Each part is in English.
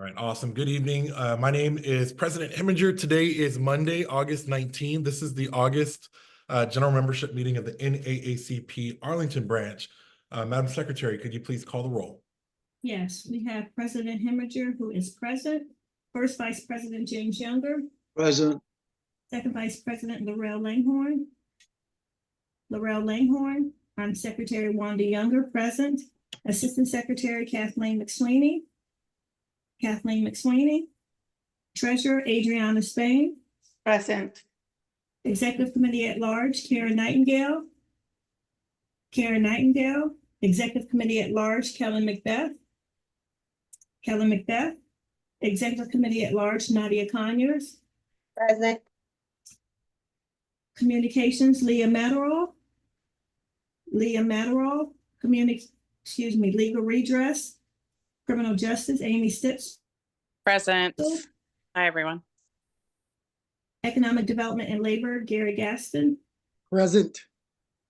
All right, awesome. Good evening. My name is President Heminger. Today is Monday, August 19th. This is the August general membership meeting of the NAACP Arlington branch. Madam Secretary, could you please call the roll? Yes, we have President Heminger, who is present. First Vice President James Younger. Present. Second Vice President Laurel Langhorne. Secretary Wanda Younger, present. Assistant Secretary Kathleen McSweeney. Treasurer Adriana Spain. Present. Executive Committee at Large, Karen Nightingale. Executive Committee at Large, Kelly Macbeth. Executive Committee at Large, Nadia Conyers. Present. Communications, Leah Matterall. Legal Redress. Criminal Justice, Amy Stips. Present. Hi, everyone. Economic Development and Labor, Gary Gaston. Present.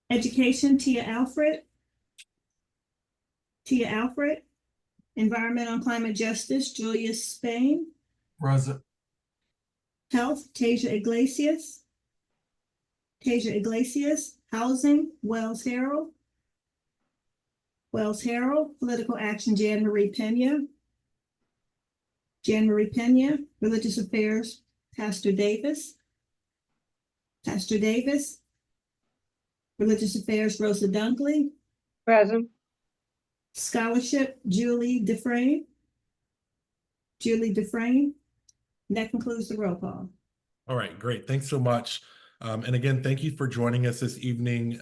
Education, Tia Alfred. Environmental and Climate Justice, Julius Spain. Present. Health, Tasia Iglesias. Housing, Wells Harrell. Political Action, Jan Marie Pena. Religious Affairs, Pastor Davis. Religious Affairs, Rosa Dunkley. Present. Scholarship, Julie Dufresne. That concludes the roll call. All right, great. Thanks so much. And again, thank you for joining us this evening,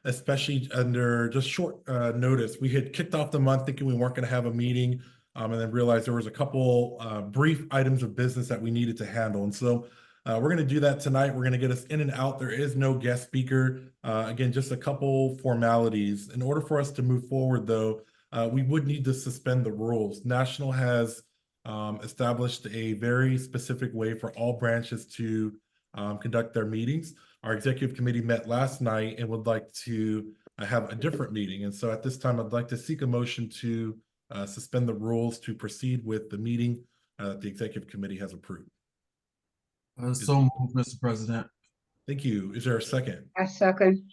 especially under just short notice. We had kicked off the month thinking we weren't going to have a meeting, and then realized there was a couple brief items of business that we needed to handle. And so we're going to do that tonight. We're going to get us in and out. There is no guest speaker. Again, just a couple formalities. In order for us to move forward, though, we would need to suspend the rules. National has established a very specific way for all branches to conduct their meetings. Our executive committee met last night and would like to have a different meeting. And so at this time, I'd like to seek a motion to suspend the rules to proceed with the meeting that the executive committee has approved. So moved, Mr. President. Thank you. Is there a second? I second.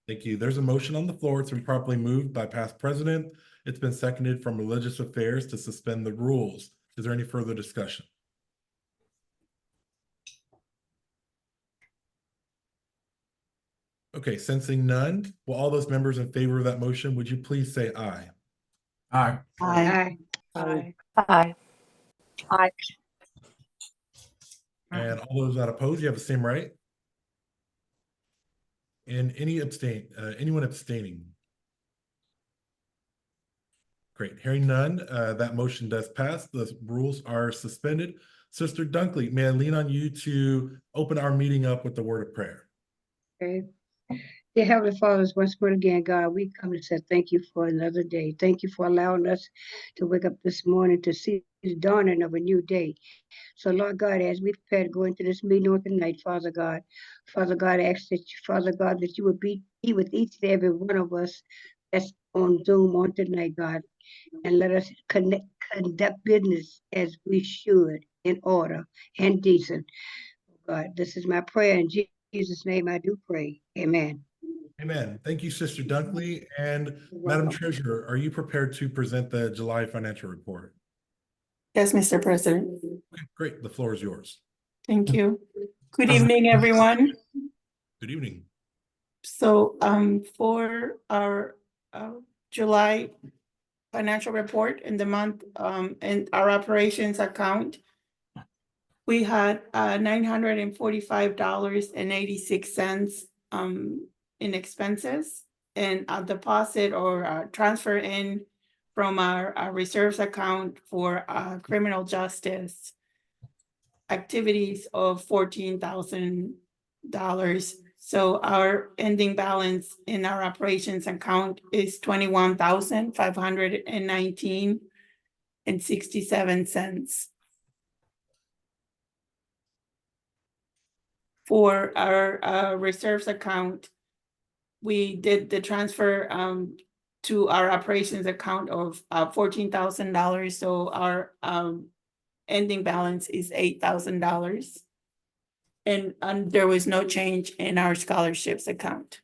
Thank you. There's a motion on the floor. It's been properly moved by past president. It's been seconded from Religious Affairs to suspend the rules. Is there any further discussion? Okay, sensing none, will all those members in favor of that motion, would you please say aye? Aye. Aye. Aye. Aye. Aye. And all those that oppose, you have the same right? And anyone abstaining? Great, hearing none, that motion does pass. The rules are suspended. Sister Dunkley, may I lean on you to open our meeting up with the word of prayer? Okay. Dear Heavenly Father, once more again, God, we come to say thank you for another day. Thank you for allowing us to wake up this morning to see the dawning of a new day. So, Lord God, as we prepare to go into this meeting on tonight, Father God, I ask that you would be with each and every one of us that's on Zoom on tonight, God, and let us conduct business as we should, in order and decent. God, this is my prayer in Jesus' name. I do pray. Amen. Amen. Thank you, Sister Dunkley. And Madam Treasurer, are you prepared to present the July financial report? Yes, Mr. President. Okay, great. The floor is yours. Thank you. Good evening, everyone. Good evening. So for our July financial report in the month in our operations account, we had $945.86 in expenses, and a deposit or a transfer in from our reserves account for criminal justice activities of $14,000. So our ending balance in our operations account is $21,519.67. For our reserves account, we did the transfer to our operations account of $14,000. So our ending balance is $8,000. And there was no change in our scholarships account.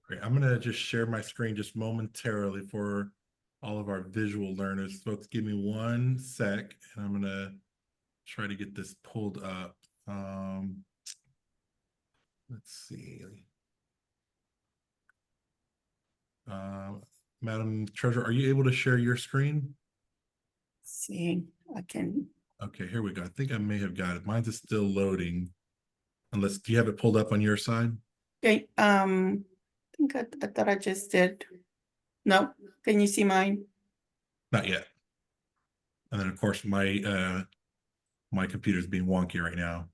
Great. I'm gonna just share my screen just momentarily for all of our visual learners. Folks, give me 1 sec, and I'm gonna try to get this pulled up. Let's see. Madam Treasurer, are you able to share your screen? See, I can. Okay, here we go. I think I may have got it. Mine's is still loading. Unless, do you have it pulled up on your side? Okay, I think I thought I just did. No, can you see mine? Not yet. And then of course my my computer's being wonky right now.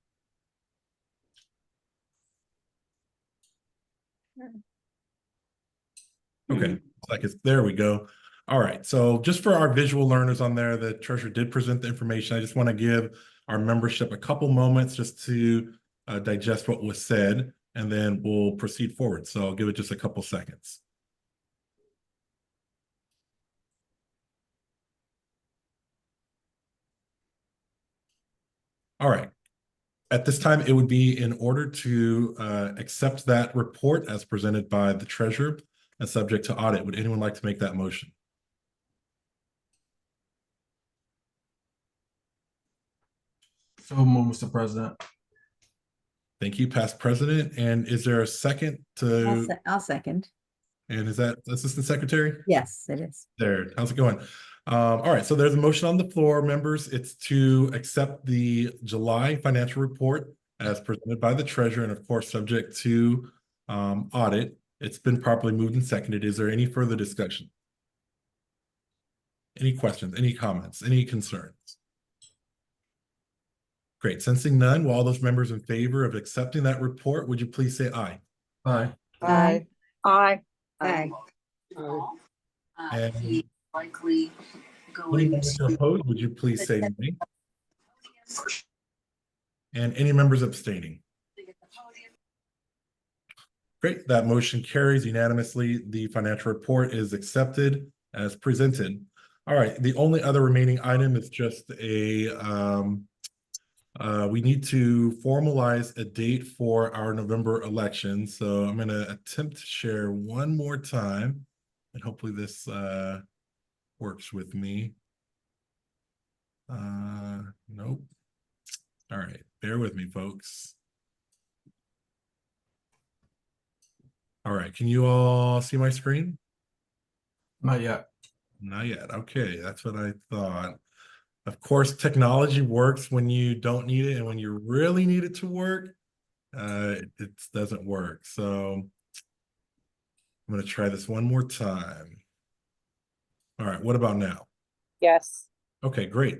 Okay, like it's there we go. All right, so just for our visual learners on there, the treasurer did present the information. I just want to give our membership a couple moments just to digest what was said, and then we'll proceed forward. So I'll give it just a couple seconds. All right. At this time, it would be in order to accept that report as presented by the treasurer and subject to audit. Would anyone like to make that motion? So moved, Mr. President. Thank you, past president. And is there a second to, I'll second. and is that Assistant Secretary? Yes, it is. There, how's it going? All right, so there's a motion on the floor, members. It's to accept the July financial report as presented by the treasurer and of course, subject to audit. It's been properly moved and seconded. Is there any further discussion? Any questions, any comments, any concerns? Great, sensing none, will all those members in favor of accepting that report, would you please say aye? Aye. Aye. Aye. Aye. And any members opposed, would you please say nay? And any members abstaining? Great, that motion carries unanimously. The financial report is accepted as presented. All right, the only other remaining item is just a, we need to formalize a date for our November election. So I'm gonna attempt to share one more time and hopefully this works with me. Nope. All right, bear with me, folks. All right, can you all see my screen? Not yet. Not yet. Okay, that's what I thought. Of course, technology works when you don't need it, and when you really need it to work, it doesn't work. So I'm going to try this one more time. All right, what about now? Yes. Okay, great.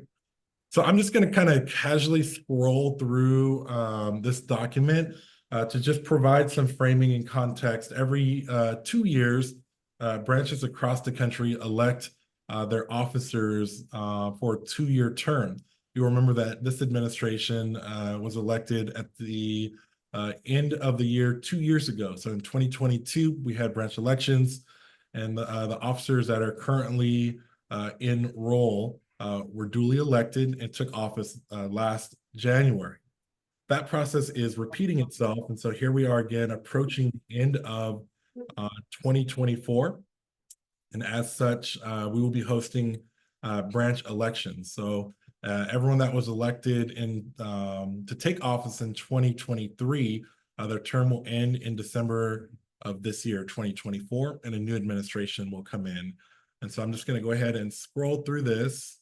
So I'm just going to kind of casually scroll through this document to just provide some framing and context. Every 2 years, branches across the country elect their officers for a 2-year term. You'll remember that this administration was elected at the end of the year 2 years ago. So in 2022, we had branch elections, and the officers that are currently in role were duly elected and took office last January. That process is repeating itself. And so here we are again approaching the end of 2024. And as such, we will be hosting branch elections. So everyone that was elected to take office in 2023, their term will end in December of this year, 2024, and a new administration will come in. And so I'm just going to go ahead and scroll through this.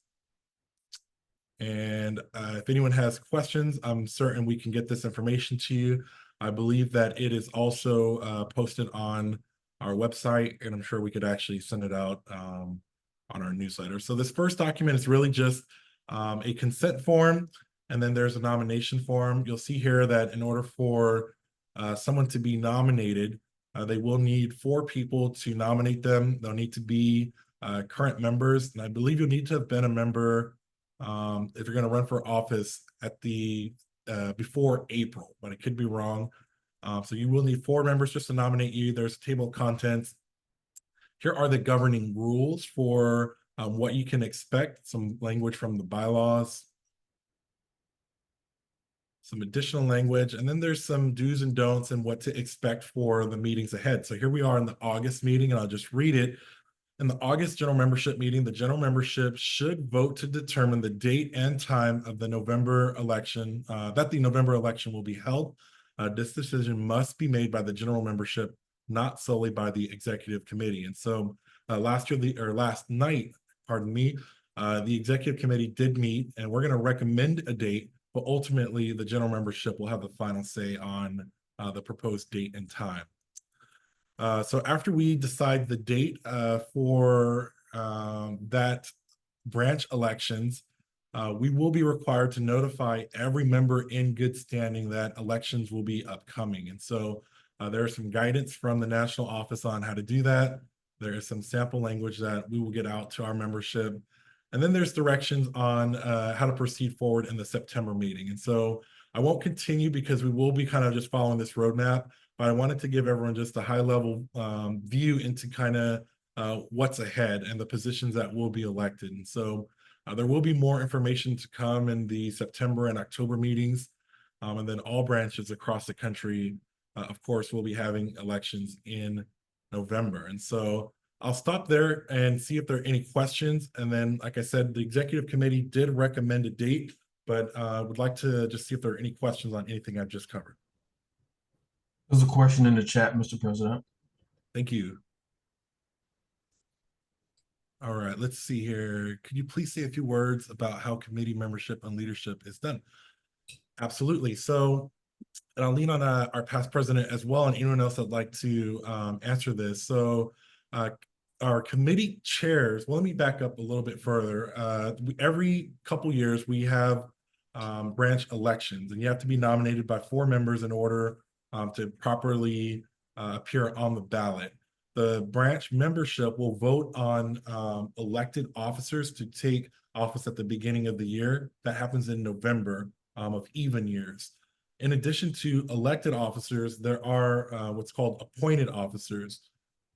And if anyone has questions, I'm certain we can get this information to you. I believe that it is also posted on our website, and I'm sure we could actually send it out on our newsletter. So this first document is really just a consent form, and then there's a nomination form. You'll see here that in order for someone to be nominated, they will need 4 people to nominate them. They'll need to be current members, and I believe you'll need to have been a member if you're going to run for office at the before April, but I could be wrong. So you will need 4 members just to nominate you. There's a table of contents here are the governing rules for what you can expect, some language from the bylaws, some additional language, and then there's some do's and don'ts and what to expect for the meetings ahead. So here we are in the August meeting, and I'll just read it. In the August general membership meeting, the general membership should vote to determine the date and time of the November election, that the November election will be held. This decision must be made by the general membership, not solely by the executive committee. And so last night, pardon me, the executive committee did meet, and we're going to recommend a date, but ultimately the general membership will have the final say on the proposed date and time. So after we decide the date for that branch elections, we will be required to notify every member in good standing that elections will be upcoming. And so there is some guidance from the national office on how to do that. There is some sample language that we will get out to our membership. And then there's directions on how to proceed forward in the September meeting. And so I won't continue because we will be kind of just following this roadmap, but I wanted to give everyone just a high level view into kind of what's ahead and the positions that will be elected. And so there will be more information to come in the September and October meetings. And then all branches across the country, of course, will be having elections in November. And so I'll stop there and see if there are any questions. And then, like I said, the executive committee did recommend a date, but I would like to just see if there are any questions on anything I've just covered. There's a question in the chat, Mr. President. Thank you. All right, let's see here. Could you please say a few words about how committee membership and leadership is done? Absolutely. So, and I'll lean on our past president as well, and anyone else that'd like to answer this. So, our committee chairs, well, let me back up a little bit further. Every couple years, we have branch elections, and you have to be nominated by 4 members in order to properly appear on the ballot. The branch membership will vote on elected officers to take office at the beginning of the year. That happens in November of even years. In addition to elected officers, there are what's called appointed officers.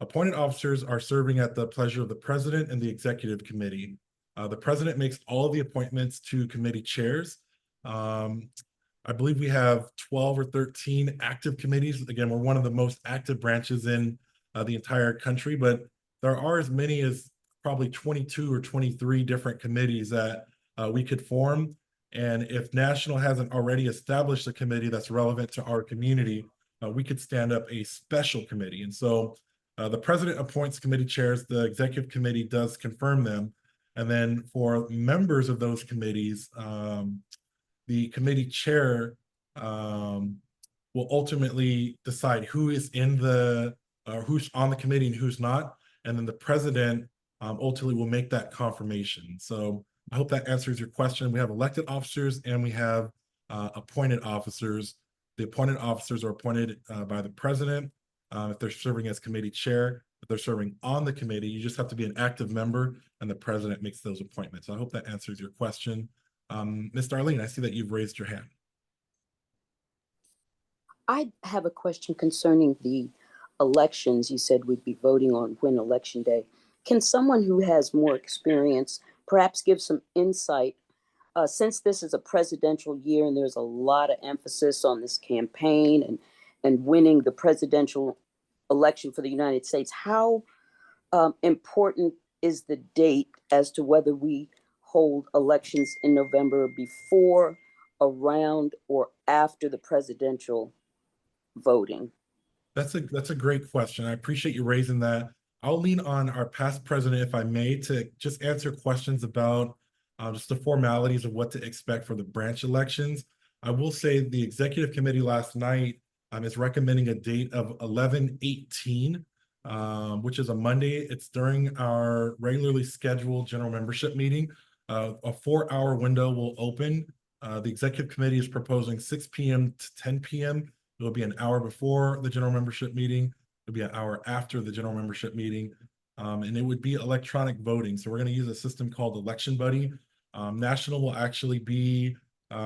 Appointed officers are serving at the pleasure of the president and the executive committee. The president makes all of the appointments to committee chairs. I believe we have 12 or 13 active committees. Again, we're one of the most active branches in the entire country, but there are as many as probably 22 or 23 different committees that we could form. And if National hasn't already established a committee that's relevant to our community, we could stand up a special committee. And so the president appoints committee chairs, the executive committee does confirm them. And then for members of those committees, the committee chair will ultimately decide who is in the who's on the committee and who's not, and then the president ultimately will make that confirmation. So I hope that answers your question. We have elected officers and we have appointed officers. The appointed officers are appointed by the president if they're serving as committee chair. If they're serving on the committee, you just have to be an active member, and the president makes those appointments. So I hope that answers your question. Ms. Darlene, I see that you've raised your hand. I have a question concerning the elections. You said we'd be voting on when election day. Can someone who has more experience perhaps give some insight? Since this is a presidential year and there's a lot of emphasis on this campaign and winning the presidential election for the United States, how important is the date as to whether we hold elections in November before, around, or after the presidential voting? That's a great question. I appreciate you raising that. I'll lean on our past president, if I may, to just answer questions about just the formalities of what to expect for the branch elections. I will say the executive committee last night is recommending a date of 11/18, which is a Monday. It's during our regularly scheduled general membership meeting. A 4-hour window will open. The executive committee is proposing 6 p.m. to 10 p.m. It'll be an hour before the general membership meeting. It'll be an hour after the general membership meeting. And it would be electronic voting. So we're going to use a system called Election Buddy. National will actually be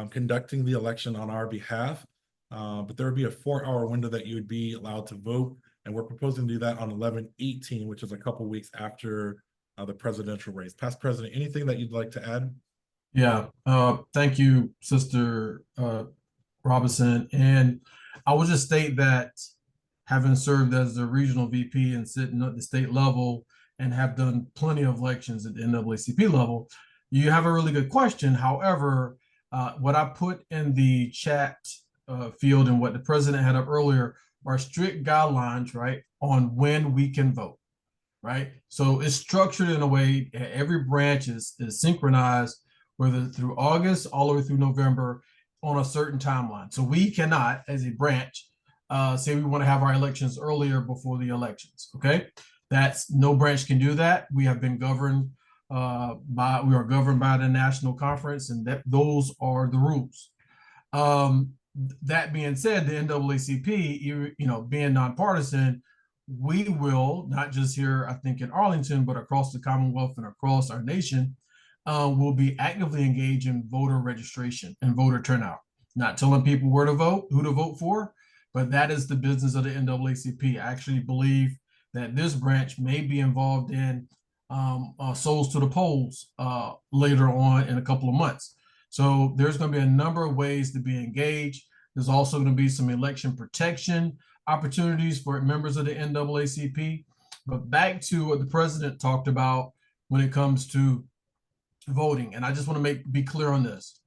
conducting the election on our behalf. But there would be a 4-hour window that you would be allowed to vote. And we're proposing to do that on 11/18, which is a couple weeks after the presidential race. Past President, anything that you'd like to add? Yeah, thank you, Sister Robinson. And I will just state that having served as the regional VP and sitting at the state level and have done plenty of elections at the NAACP level, you have a really good question. However, what I put in the chat field and what the president had up earlier are strict guidelines, right, on when we can vote, right? So it's structured in a way, every branch is synchronized, whether through August all the way through November on a certain timeline. So we cannot, as a branch, say we want to have our elections earlier before the elections, okay? No branch can do that. We have been governed we are governed by the national conference, and those are the rules. That being said, the NAACP, being nonpartisan, we will, not just here, I think in Arlington, but across the Commonwealth and across our nation, will be actively engaged in voter registration and voter turnout. Not telling people where to vote, who to vote for, but that is the business of the NAACP. I actually believe that this branch may be involved in souls to the polls later on in a couple of months. So there's going to be a number of ways to be engaged. There's also going to be some election protection opportunities for members of the NAACP. But back to what the president talked about when it comes to voting, and I just want to be clear on this.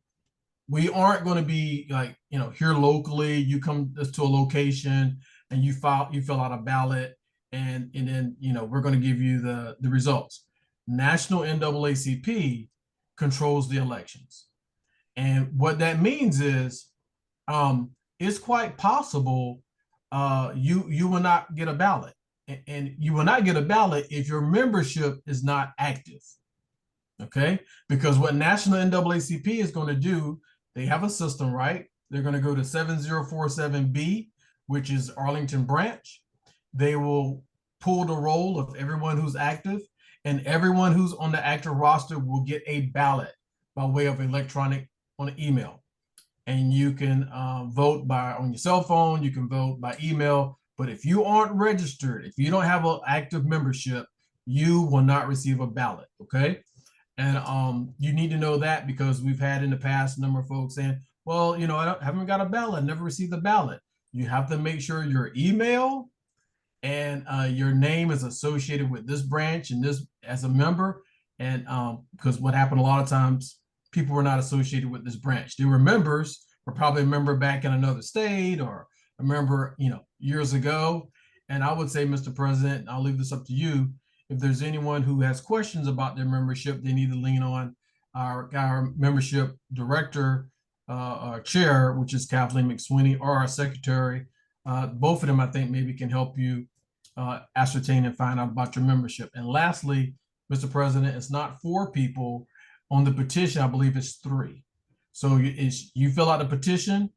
We aren't going to be like, here locally, you come to a location and you fill out a ballot, and then we're going to give you the results. National NAACP controls the elections. And what that means is it's quite possible you will not get a ballot. And you will not get a ballot if your membership is not active. Okay? Because what National NAACP is going to do, they have a system, right? They're going to go to 7047B, which is Arlington branch. They will pull the roll of everyone who's active, and everyone who's on the active roster will get a ballot by way of electronic on an email. And you can vote on your cell phone, you can vote by email, but if you aren't registered, if you don't have an active membership, you will not receive a ballot, okay? And you need to know that, because we've had in the past a number of folks saying, well, I haven't got a ballot, never received a ballot. You have to make sure your email and your name is associated with this branch and this as a member. And because what happened a lot of times, people were not associated with this branch. They were members, or probably a member back in another state, or a member, years ago. And I would say, Mr. President, I'll leave this up to you. If there's anyone who has questions about their membership, they need to lean on our membership director, chair, which is Kathleen McSweeney, or our secretary. Both of them, I think, maybe can help you ascertain and find out about your membership. And lastly, Mr. President, it's not 4 people on the petition. I believe it's 3. So you fill out a petition.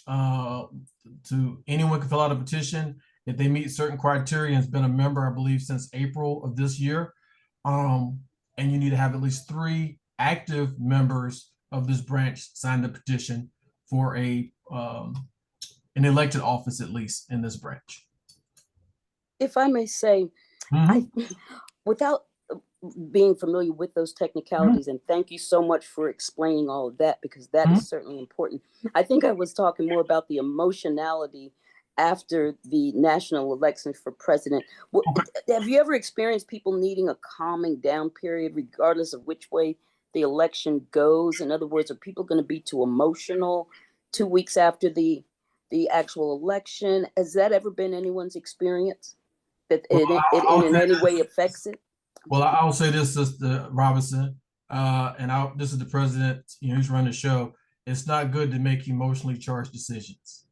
Anyone can fill out a petition if they meet certain criteria and has been a member, I believe, since April of this year. And you need to have at least 3 active members of this branch sign the petition for an elected office, at least in this branch. If I may say, without being familiar with those technicalities, and thank you so much for explaining all of that, because that is certainly important. I think I was talking more about the emotionality after the national elections for president. Have you ever experienced people needing a calming down period, regardless of which way the election goes? In other words, are people going to be too emotional 2 weeks after the actual election? Has that ever been anyone's experience, that it in any way affects it? Well, I'll say this, Sister Robinson, and this is the president, who's running the show. It's not good to make emotionally charged decisions.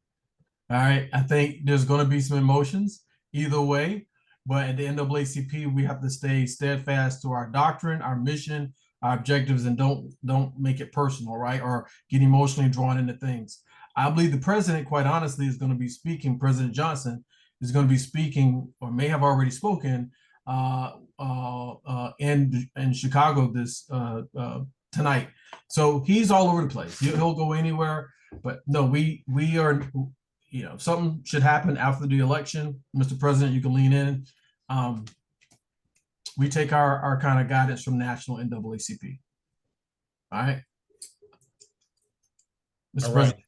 All right. I think there's going to be some emotions either way, but at the NAACP, we have to stay steadfast to our doctrine, our mission, our objectives, and don't make it personal, right? Or get emotionally drawn into things. I believe the president, quite honestly, is going to be speaking. President Johnson is going to be speaking, or may have already spoken, in Chicago tonight. So he's all over the place. He'll go anywhere. But no, we are. something should happen after the election, Mr. President, you can lean in. We take our kind of guidance from national NAACP. All right. Mr. All right. President.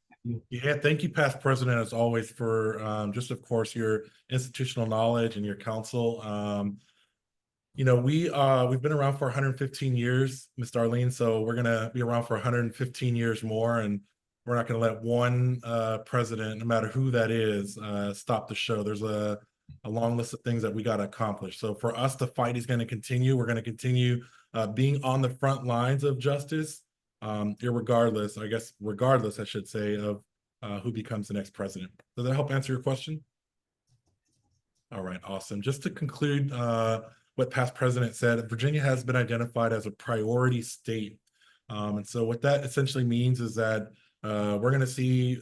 Yeah, thank you, past president, as always, for just, of course, your institutional knowledge and your counsel. We've been around for 115 years, Ms. Darlene, so we're gonna be around for 115 years more, and we're not gonna let one president, no matter who that is, stop the show. There's a long list of things that we got to accomplish. So for us, the fight is going to continue. We're going to continue being on the front lines of justice, regardless, I should say, of who becomes the next president. Does that help answer your question? All right, awesome. Just to conclude what past president said, Virginia has been identified as a priority state. And so what that essentially means is that we're going to see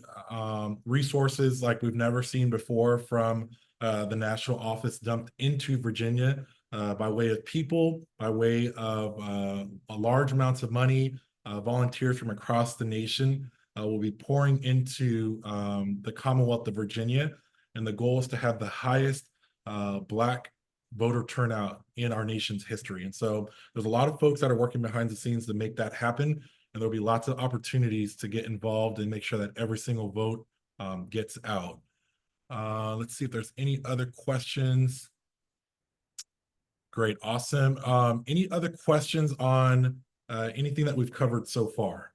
resources like we've never seen before from the national office dumped into Virginia by way of people, by way of large amounts of money. Volunteers from across the nation will be pouring into the Commonwealth of Virginia. And the goal is to have the highest Black voter turnout in our nation's history. And so there's a lot of folks that are working behind the scenes to make that happen. And there'll be lots of opportunities to get involved and make sure that every single vote gets out. Let's see if there's any other questions. Great, awesome. Any other questions on anything that we've covered so far?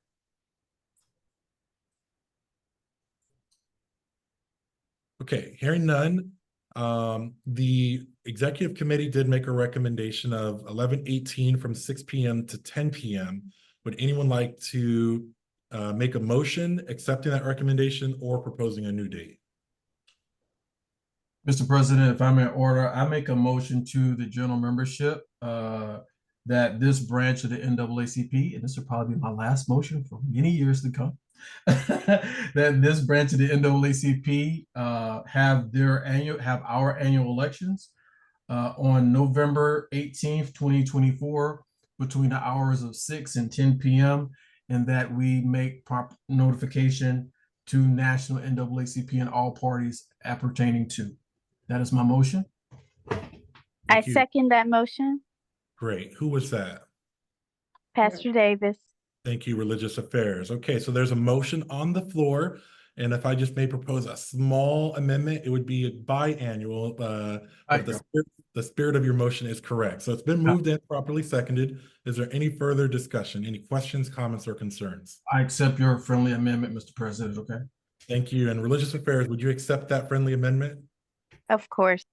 Okay, hearing none. The executive committee did make a recommendation of 11/18 from 6 p.m. to 10 p.m. Would anyone like to make a motion accepting that recommendation or proposing a new date? Mr. President, if I'm in order, I make a motion to the general membership that this branch of the NAACP, and this will probably be my last motion for many years to come, that this branch of the NAACP have our annual elections on November 18th, 2024, between the hours of 6 and 10 p.m., and that we make proper notification to national NAACP and all parties appertaining to. That is my motion. I second that motion. Great. Who was that? Pastor Davis. Thank you, Religious Affairs. Okay, so there's a motion on the floor, and if I just may propose a small amendment, it would be biannual. But the spirit of your motion is correct. So it's been moved and properly seconded. Is there any further discussion? Any questions, comments, or concerns? I accept your friendly amendment, Mr. President. Okay. Thank you. And Religious Affairs, would you accept that friendly amendment? Of course.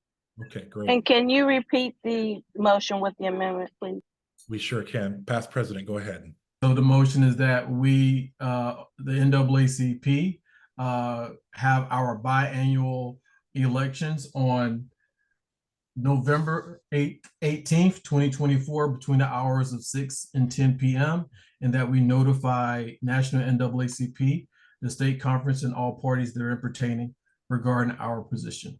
Okay, great. And can you repeat the motion with the amendment, please? We sure can. Past President, go ahead. So the motion is that we, the NAACP, have our biannual elections on November 18th, 2024, between the hours of 6 and 10 p.m., and that we notify National NAACP, the state conference, and all parties that are pertaining regarding our position.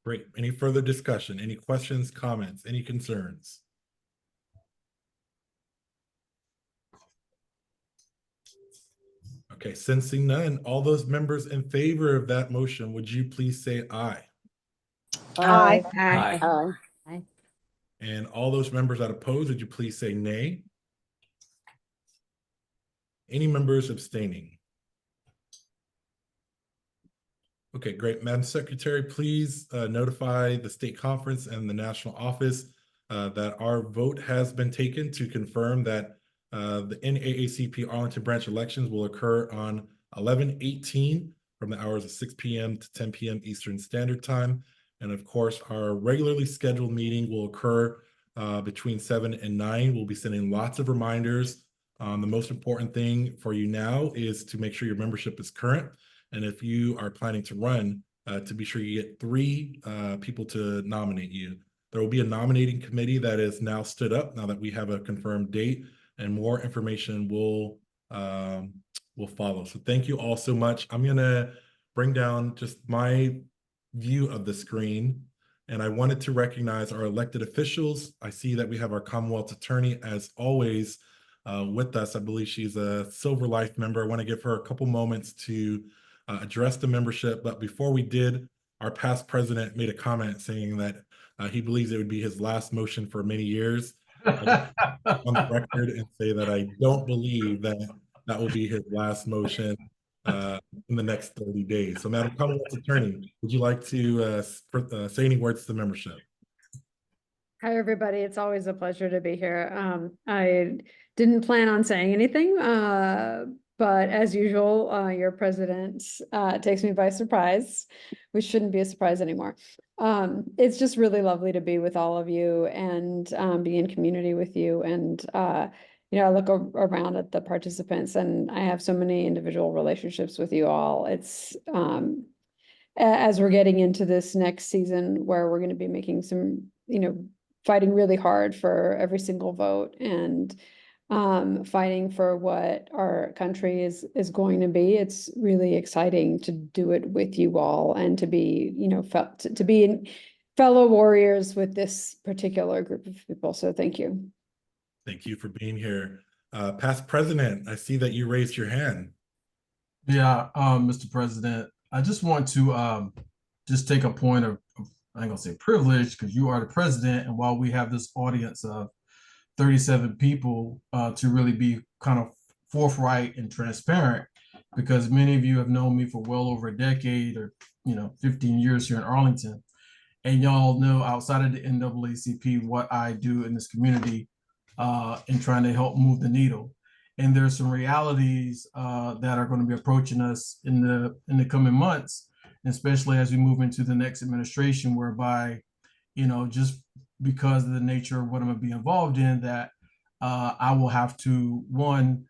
Great. Any further discussion? Any questions, comments, any concerns? Okay, sensing none, all those members in favor of that motion, would you please say aye? Aye. Aye. And all those members that oppose, would you please say nay? Any members abstaining? Okay, great. Madam Secretary, please notify the state conference and the national office that our vote has been taken to confirm that the NAACP Arlington branch elections will occur on 11/18 from the hours of 6 p.m. to 10 p.m. Eastern Standard Time. And of course, our regularly scheduled meeting will occur between 7 and 9. We'll be sending lots of reminders. The most important thing for you now is to make sure your membership is current. And if you are planning to run, to be sure you get 3 people to nominate you. There will be a nominating committee that is now stood up now that we have a confirmed date, and more information will follow. So thank you all so much. I'm gonna bring down just my view of the screen, and I wanted to recognize our elected officials. I see that we have our Commonwealth Attorney, as always, with us. I believe she's a Silver Life member. I want to give her a couple moments to address the membership. But before we did, our past president made a comment saying that he believes it would be his last motion for many years. On the record and say that I don't believe that that will be his last motion in the next 30 days. So, Madam Commonwealth Attorney, would you like to say any words to the membership? Hi, everybody. It's always a pleasure to be here. I didn't plan on saying anything, but as usual, your president takes me by surprise, which shouldn't be a surprise anymore. It's just really lovely to be with all of you and be in community with you. And you know, I look around at the participants, and I have so many individual relationships with you all. It's as we're getting into this next season where we're going to be making some, you know, fighting really hard for every single vote and fighting for what our country is going to be. It's really exciting to do it with you all and to be, you know, to be fellow warriors with this particular group of people. So thank you. Thank you for being here. Past President, I see that you raised your hand. Yeah, Mr. President, I just want to just take a point of, I ain't gonna say privilege, because you are the president, and while we have this audience of 37 people, to really be kind of forthright and transparent, because many of you have known me for well over a decade or 15 years here in Arlington, and y'all know outside of the NAACP what I do in this community in trying to help move the needle. And there's some realities that are going to be approaching us in the coming months, especially as we move into the next administration, whereby, just because of the nature of what I'm going to be involved in, that I will have to, one,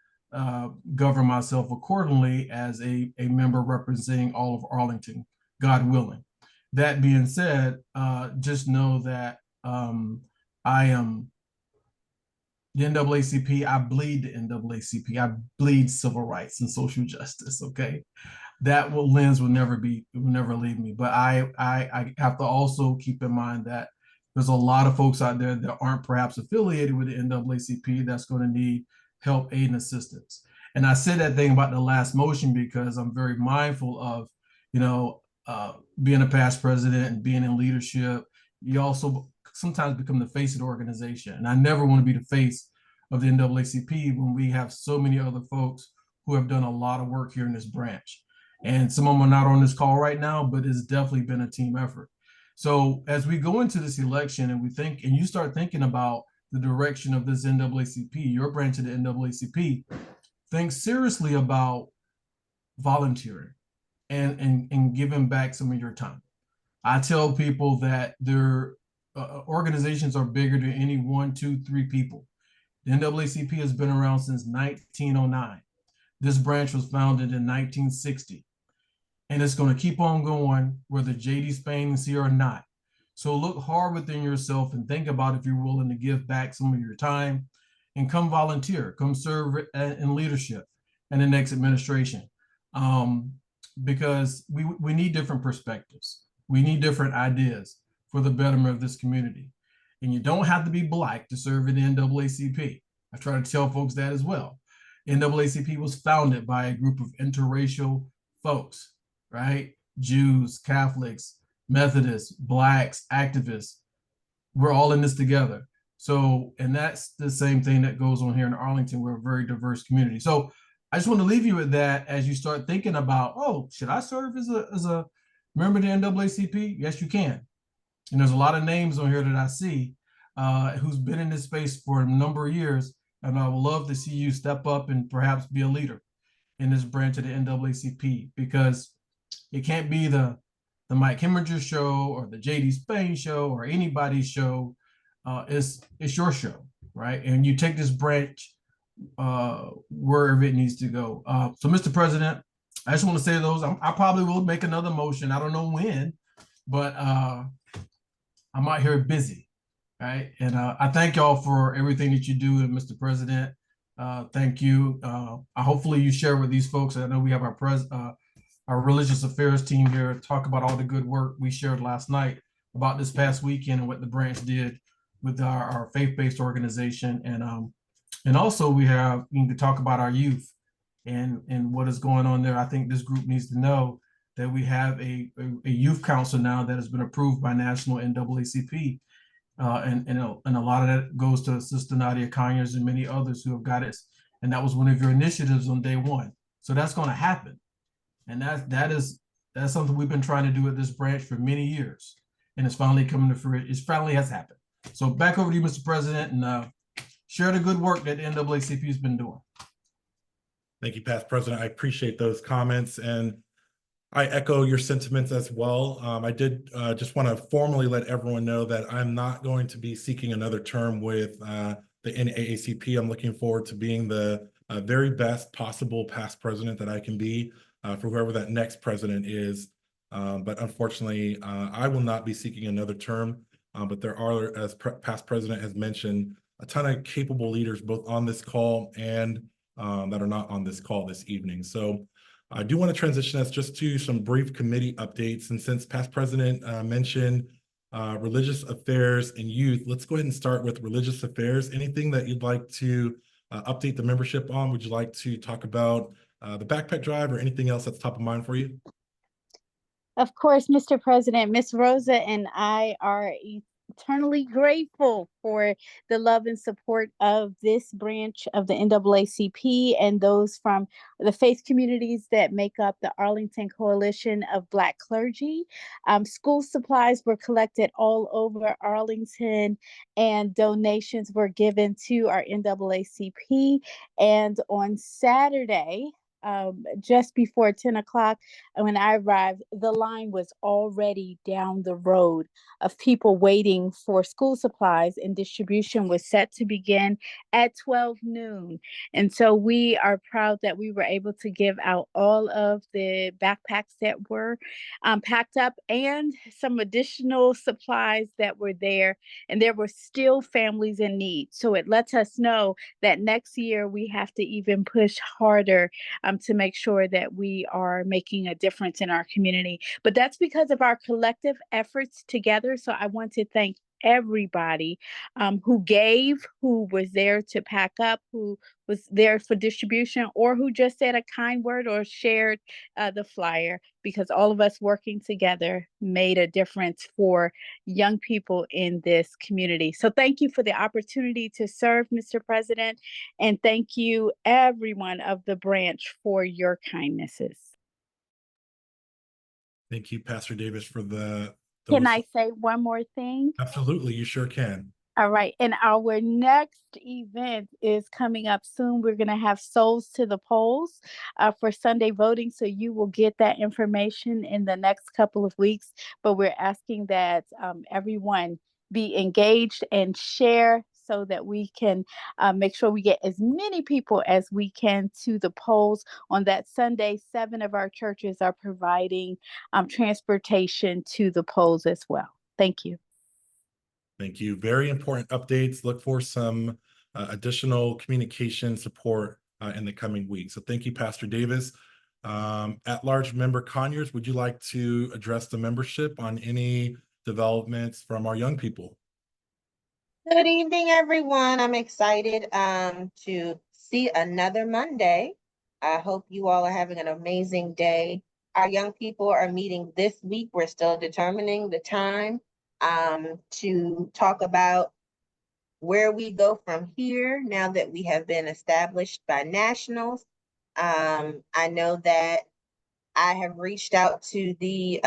govern myself accordingly as a member representing all of Arlington, God willing. That being said, just know that I am the NAACP. I bleed the NAACP. I bleed civil rights and social justice. Okay, that lens will never leave me. But I have to also keep in mind that there's a lot of folks out there that aren't perhaps affiliated with the NAACP that's going to need help, aid, and assistance. And I said that thing about the last motion because I'm very mindful of, being a past president and being in leadership. You also sometimes become the face of the organization. And I never want to be the face of the NAACP when we have so many other folks who have done a lot of work here in this branch. And some of them are not on this call right now, but it's definitely been a team effort. So as we go into this election and you start thinking about the direction of this NAACP, your branch of the NAACP, think seriously about volunteering and giving back some of your time. I tell people that their organizations are bigger than any 1, 2, 3 people. The NAACP has been around since 1909. This branch was founded in 1960. And it's going to keep on going whether J.D. Spain is here or not. So look hard within yourself and think about if you're willing to give back some of your time and come volunteer, come serve in leadership in the next administration. Because we need different perspectives. We need different ideas for the betterment of this community. And you don't have to be Black to serve in the NAACP. I try to tell folks that as well. NAACP was founded by a group of interracial folks, right? Jews, Catholics, Methodists, Blacks, activists. We're all in this together. So, and that's the same thing that goes on here in Arlington. We're a very diverse community. So I just want to leave you with that as you start thinking about, oh, should I serve as a member of the NAACP? Yes, you can. And there's a lot of names on here that I see who's been in this space for a number of years. And I would love to see you step up and perhaps be a leader in this branch of the NAACP, because it can't be the Mike Hemminger show or the J.D. Spain show or anybody's show. It's your show, right? And you take this branch wherever it needs to go. So, Mr. President, I just want to say those. I probably will make another motion. I don't know when, but I'm out here busy, right? And I thank y'all for everything that you do, and Mr. President, thank you. Hopefully you share with these folks. I know we have our religious affairs team here talk about all the good work we shared last night about this past weekend and what the branch did with our faith-based organization. And also we need to talk about our youth and what is going on there. I think this group needs to know that we have a youth council now that has been approved by national NAACP. And a lot of that goes to Sister Nadia Conyers and many others who have got it. And that was one of your initiatives on day one. So that's going to happen. And that's something we've been trying to do at this branch for many years. And it's finally coming to fruition. It finally has happened. So back over to you, Mr. President, and share the good work that the NAACP has been doing. Thank you, past president. I appreciate those comments, and I echo your sentiments as well. I did just want to formally let everyone know that I'm not going to be seeking another term with the NAACP. I'm looking forward to being the very best possible past president that I can be for whoever that next president is. But unfortunately, I will not be seeking another term. But there are, as past president has mentioned, a ton of capable leaders both on this call and that are not on this call this evening. So I do want to transition us just to some brief committee updates. And since past president mentioned religious affairs and youth, let's go ahead and start with religious affairs. Anything that you'd like to update the membership on? Would you like to talk about the backpack drive or anything else that's top of mind for you? Of course, Mr. President, Miss Rosa and I are eternally grateful for the love and support of this branch of the NAACP and those from the faith communities that make up the Arlington Coalition of Black Clergy. School supplies were collected all over Arlington, and donations were given to our NAACP. And on Saturday, just before 10 o'clock, when I arrived, the line was already down the road of people waiting for school supplies, and distribution was set to begin at 12 noon. And so we are proud that we were able to give out all of the backpacks that were packed up and some additional supplies that were there. And there were still families in need. So it lets us know that next year we have to even push harder to make sure that we are making a difference in our community. But that's because of our collective efforts together. So I want to thank everybody who gave, who was there to pack up, who was there for distribution, or who just said a kind word or shared the flyer, because all of us working together made a difference for young people in this community. So thank you for the opportunity to serve, Mr. President, and thank you everyone of the branch for your kindnesses. Thank you, Pastor Davis, for those. Can I say one more thing? Absolutely, you sure can. All right. And our next event is coming up soon. We're going to have Souls to the Polls for Sunday voting. So you will get that information in the next couple of weeks. But we're asking that everyone be engaged and share so that we can make sure we get as many people as we can to the polls on that Sunday. 7 of our churches are providing transportation to the polls as well. Thank you. Thank you. Very important updates. Look for some additional communication support in the coming weeks. So thank you, Pastor Davis. At-large member Conyers, would you like to address the membership on any developments from our young people? Good evening, everyone. I'm excited to see another Monday. I hope you all are having an amazing day. Our young people are meeting this week. We're still determining the time to talk about where we go from here now that we have been established by nationals. I know that I have reached out to the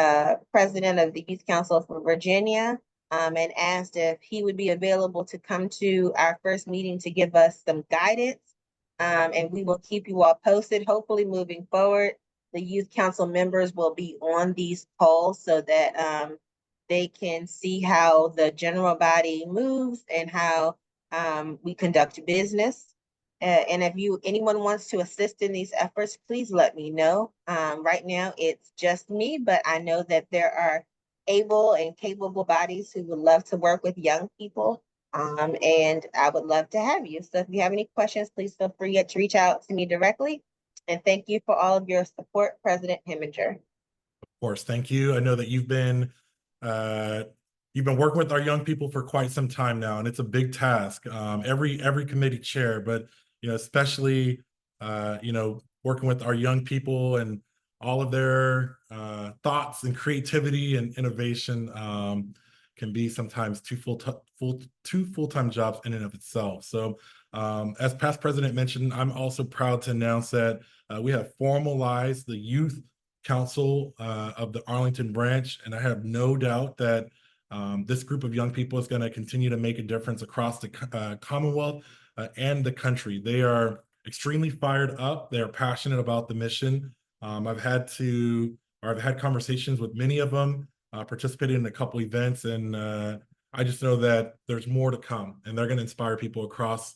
president of the Youth Council for Virginia and asked if he would be available to come to our first meeting to give us some guidance. And we will keep you all posted. Hopefully moving forward, the Youth Council members will be on these calls so that they can see how the general body moves and how we conduct business. And if anyone wants to assist in these efforts, please let me know. Right now, it's just me, but I know that there are able and capable bodies who would love to work with young people. And I would love to have you. So if you have any questions, please feel free to reach out to me directly. And thank you for all of your support, President Heminger. Of course, thank you. I know that you've been working with our young people for quite some time now, and it's a big task. Every committee chair, but especially working with our young people and all of their thoughts and creativity and innovation can be sometimes two full-time jobs in and of itself. So as past president mentioned, I'm also proud to announce that we have formalized the Youth Council of the Arlington branch, and I have no doubt that this group of young people is going to continue to make a difference across the Commonwealth and the country. They are extremely fired up. They're passionate about the mission. I've had conversations with many of them, participated in a couple events, and I just know that there's more to come, and they're going to inspire people across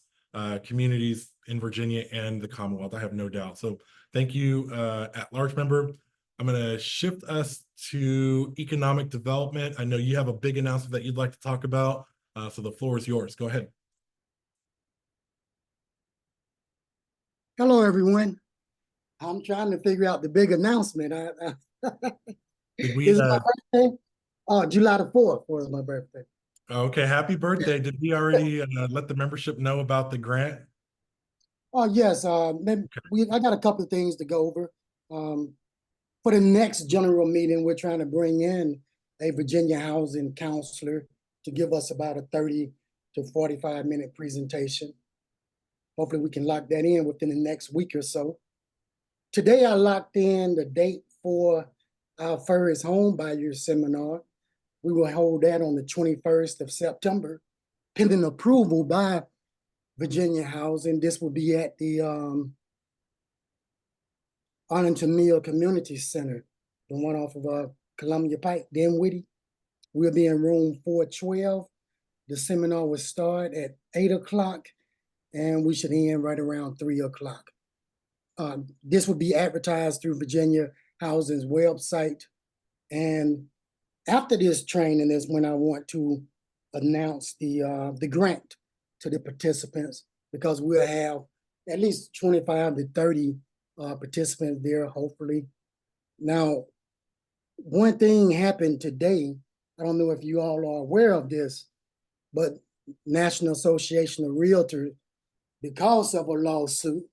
communities in Virginia and the Commonwealth. I have no doubt. So thank you, at-large member. I'm going to shift us to economic development. I know you have a big announcement that you'd like to talk about, so the floor is yours. Go ahead. Hello, everyone. I'm trying to figure out the big announcement. Did we? Is it my birthday? July the 4th was my birthday. Okay, happy birthday. Did we already let the membership know about the grant? Oh, yes. I got a couple of things to go over. For the next general meeting, we're trying to bring in a Virginia housing counselor to give us about a 30 to 45-minute presentation. Hopefully we can lock that in within the next week or so. Today I locked in the date for our first home buyers seminar. We will hold that on the 21st of September, pending approval by Virginia Housing. This will be at the Arlington Mill Community Center, the one off of Columbia Pike, Dinwiddie. We'll be in room 412. The seminar will start at 8 o'clock and we should end right around 3 o'clock. This will be advertised through Virginia Housing's website. And after this training is when I want to announce the grant to the participants, because we'll have at least 25 to 30 participants there, hopefully. Now, one thing happened today. I don't know if you all are aware of this, but National Association of Realtors, because of a lawsuit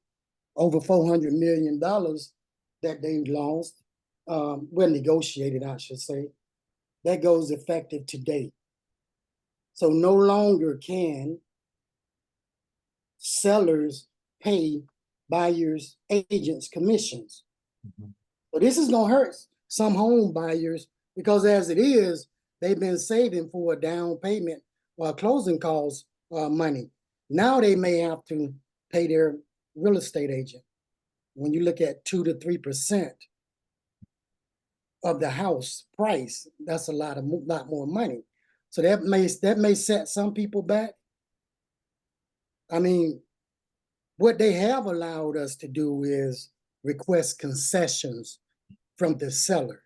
over $400 million that they lost, well, negotiated, I should say, that goes effective today. So no longer can sellers pay buyers, agents commissions. But this is gonna hurt some home buyers, because as it is, they've been saving for a down payment or closing costs money. Now they may have to pay their real estate agent. When you look at 2 to 3% of the house price, that's a lot more money. So that may set some people back. I mean, what they have allowed us to do is request concessions from the seller.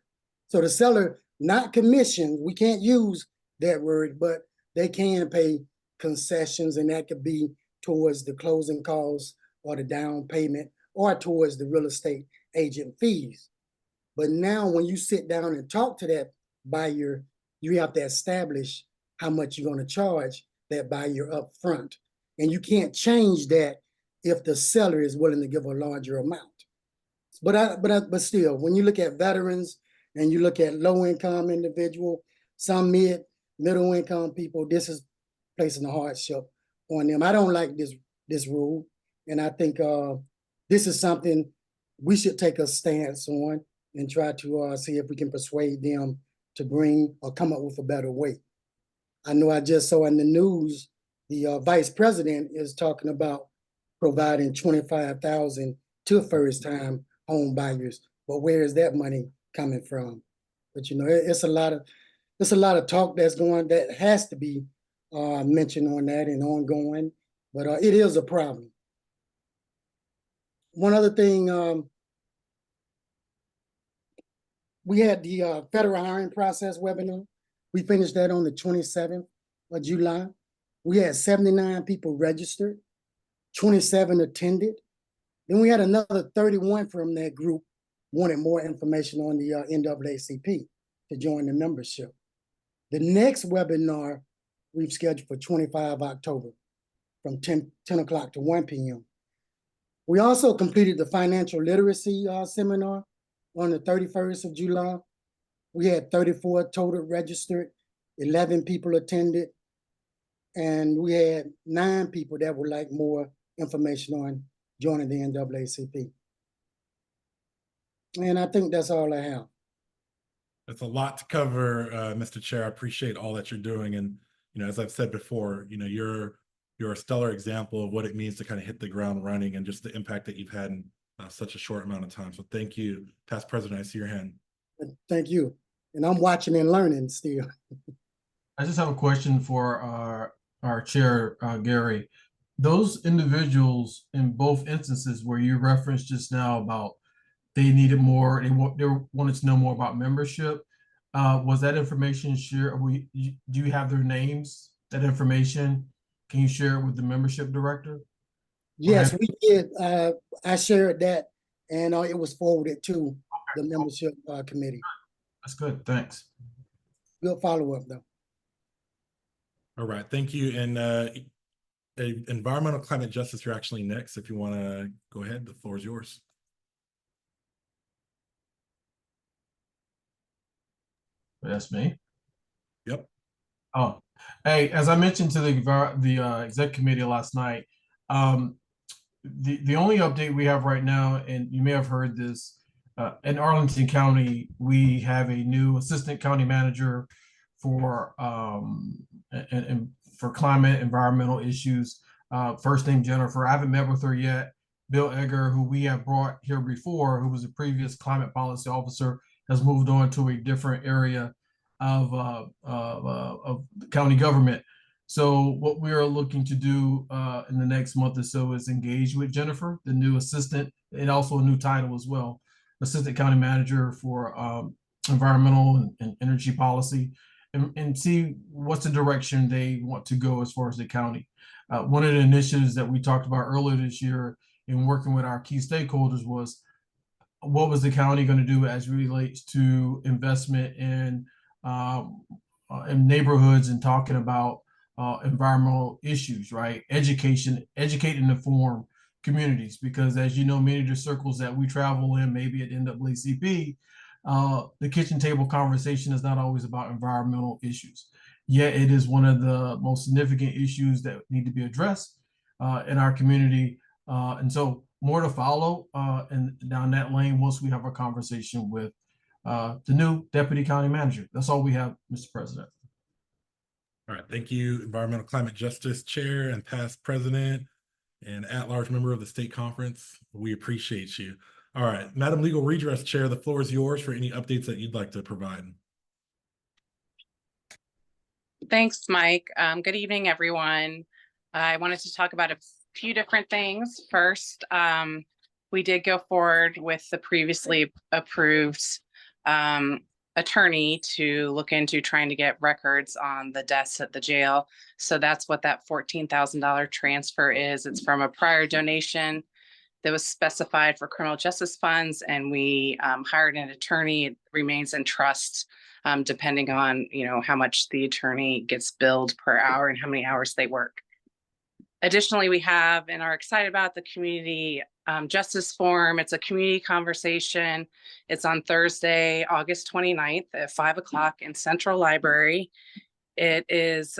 So the seller, not commissions, we can't use that word, but they can pay concessions, and that could be towards the closing costs or the down payment or towards the real estate agent fees. But now when you sit down and talk to that buyer, you have to establish how much you're going to charge that buyer up front. And you can't change that if the seller is willing to give a larger amount. But still, when you look at veterans and you look at low-income individual, some middle income people, this is placing a hardship on them. I don't like this rule, and I think this is something we should take a stance on and try to see if we can persuade them to bring or come up with a better way. I know I just saw in the news the vice president is talking about providing $25,000 to first-time home buyers, but where is that money coming from? But you know, it's a lot of talk that has to be mentioned on that and ongoing, but it is a problem. One other thing, we had the federal hiring process webinar. We finished that on the 27th of July. We had 79 people registered, 27 attended. Then we had another 31 from that group wanted more information on the NAACP to join the membership. The next webinar we've scheduled for 25 October from 10 o'clock to 1 p.m. We also completed the financial literacy seminar on the 31st of July. We had 34 total registered, 11 people attended, and we had 9 people that would like more information on joining the NAACP. And I think that's all I have. That's a lot to cover, Mr. Chair. I appreciate all that you're doing. And, as I've said before, you're a stellar example of what it means to kind of hit the ground running and just the impact that you've had in such a short amount of time. So thank you. Past President, I see your hand. Thank you. And I'm watching and learning still. I just have a question for our chair, Gary. Those individuals in both instances where you referenced just now about they needed more, they wanted to know more about membership. Was that information shared? Do you have their names, that information? Can you share it with the membership director? Yes, we did. I shared that, and it was forwarded to the membership committee. That's good. Thanks. Good follow-up, though. All right. Thank you. And environmental climate justice, you're actually next. If you want to go ahead, the floor is yours. That's me. Yep. Oh, hey, as I mentioned to the exec committee last night, the only update we have right now, and you may have heard this, in Arlington County, we have a new assistant county manager for and for climate environmental issues. First name Jennifer. I haven't met with her yet. Bill Egger, who we have brought here before, who was a previous climate policy officer, has moved on to a different area of county government. So what we are looking to do in the next month or so is engage with Jennifer, the new assistant, and also a new title as well, assistant county manager for environmental and energy policy, and see what's the direction they want to go as far as the county. One of the initiatives that we talked about earlier this year in working with our key stakeholders was what was the county going to do as it relates to investment in neighborhoods and talking about environmental issues, right? Educate and inform communities, because as you know, many of the circles that we travel in, maybe at NAACP, the kitchen table conversation is not always about environmental issues. Yet it is one of the most significant issues that need to be addressed in our community. And so more to follow and down that lane once we have a conversation with the new deputy county manager. That's all we have, Mr. President. All right. Thank you, Environmental Climate Justice Chair and past president and at-large member of the state conference. We appreciate you. All right. Madam Legal Redress Chair, the floor is yours for any updates that you'd like to provide. Thanks, Mike. Good evening, everyone. I wanted to talk about a few different things. First, we did go forward with the previously approved attorney to look into trying to get records on the deaths at the jail. So that's what that $14,000 transfer is. It's from a prior donation that was specified for criminal justice funds, and we hired an attorney. It remains in trust, depending on how much the attorney gets billed per hour and how many hours they work. Additionally, we have and are excited about the Community Justice Forum. It's a community conversation. It's on Thursday, August 29th at 5 o'clock in Central Library. It is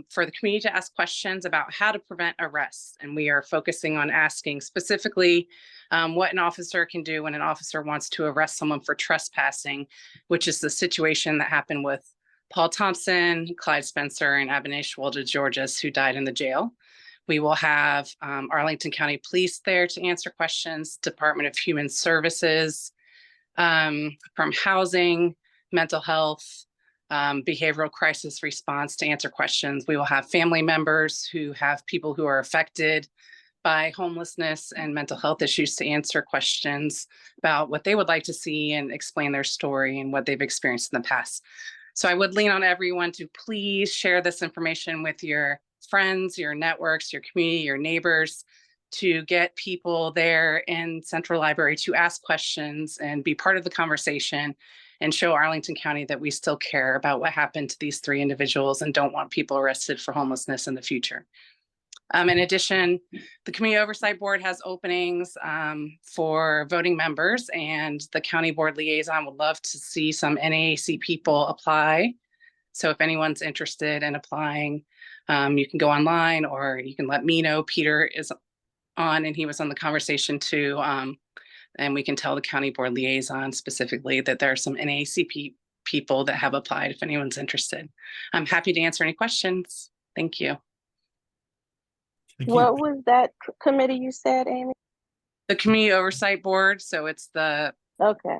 for the community to ask questions about how to prevent arrests. And we are focusing on asking specifically what an officer can do when an officer wants to arrest someone for trespassing, which is the situation that happened with Paul Thompson, Clyde Spencer, and Abinash Walda Georges, who died in the jail. We will have Arlington County Police there to answer questions, Department of Human Services, from housing, mental health, behavioral crisis response to answer questions. We will have family members who have people who are affected by homelessness and mental health issues to answer questions about what they would like to see and explain their story and what they've experienced in the past. So I would lean on everyone to please share this information with your friends, your networks, your community, your neighbors, to get people there in Central Library to ask questions and be part of the conversation and show Arlington County that we still care about what happened to these 3 individuals and don't want people arrested for homelessness in the future. In addition, the Community Oversight Board has openings for voting members, and the County Board Liaison would love to see some NAAC people apply. So if anyone's interested in applying, you can go online, or you can let me know. Peter is on, and he was on the conversation too. And we can tell the County Board Liaison specifically that there are some NAACP people that have applied if anyone's interested. I'm happy to answer any questions. Thank you. Thank you. What was that committee you said, Amy? The Community Oversight Board, so it's the Okay.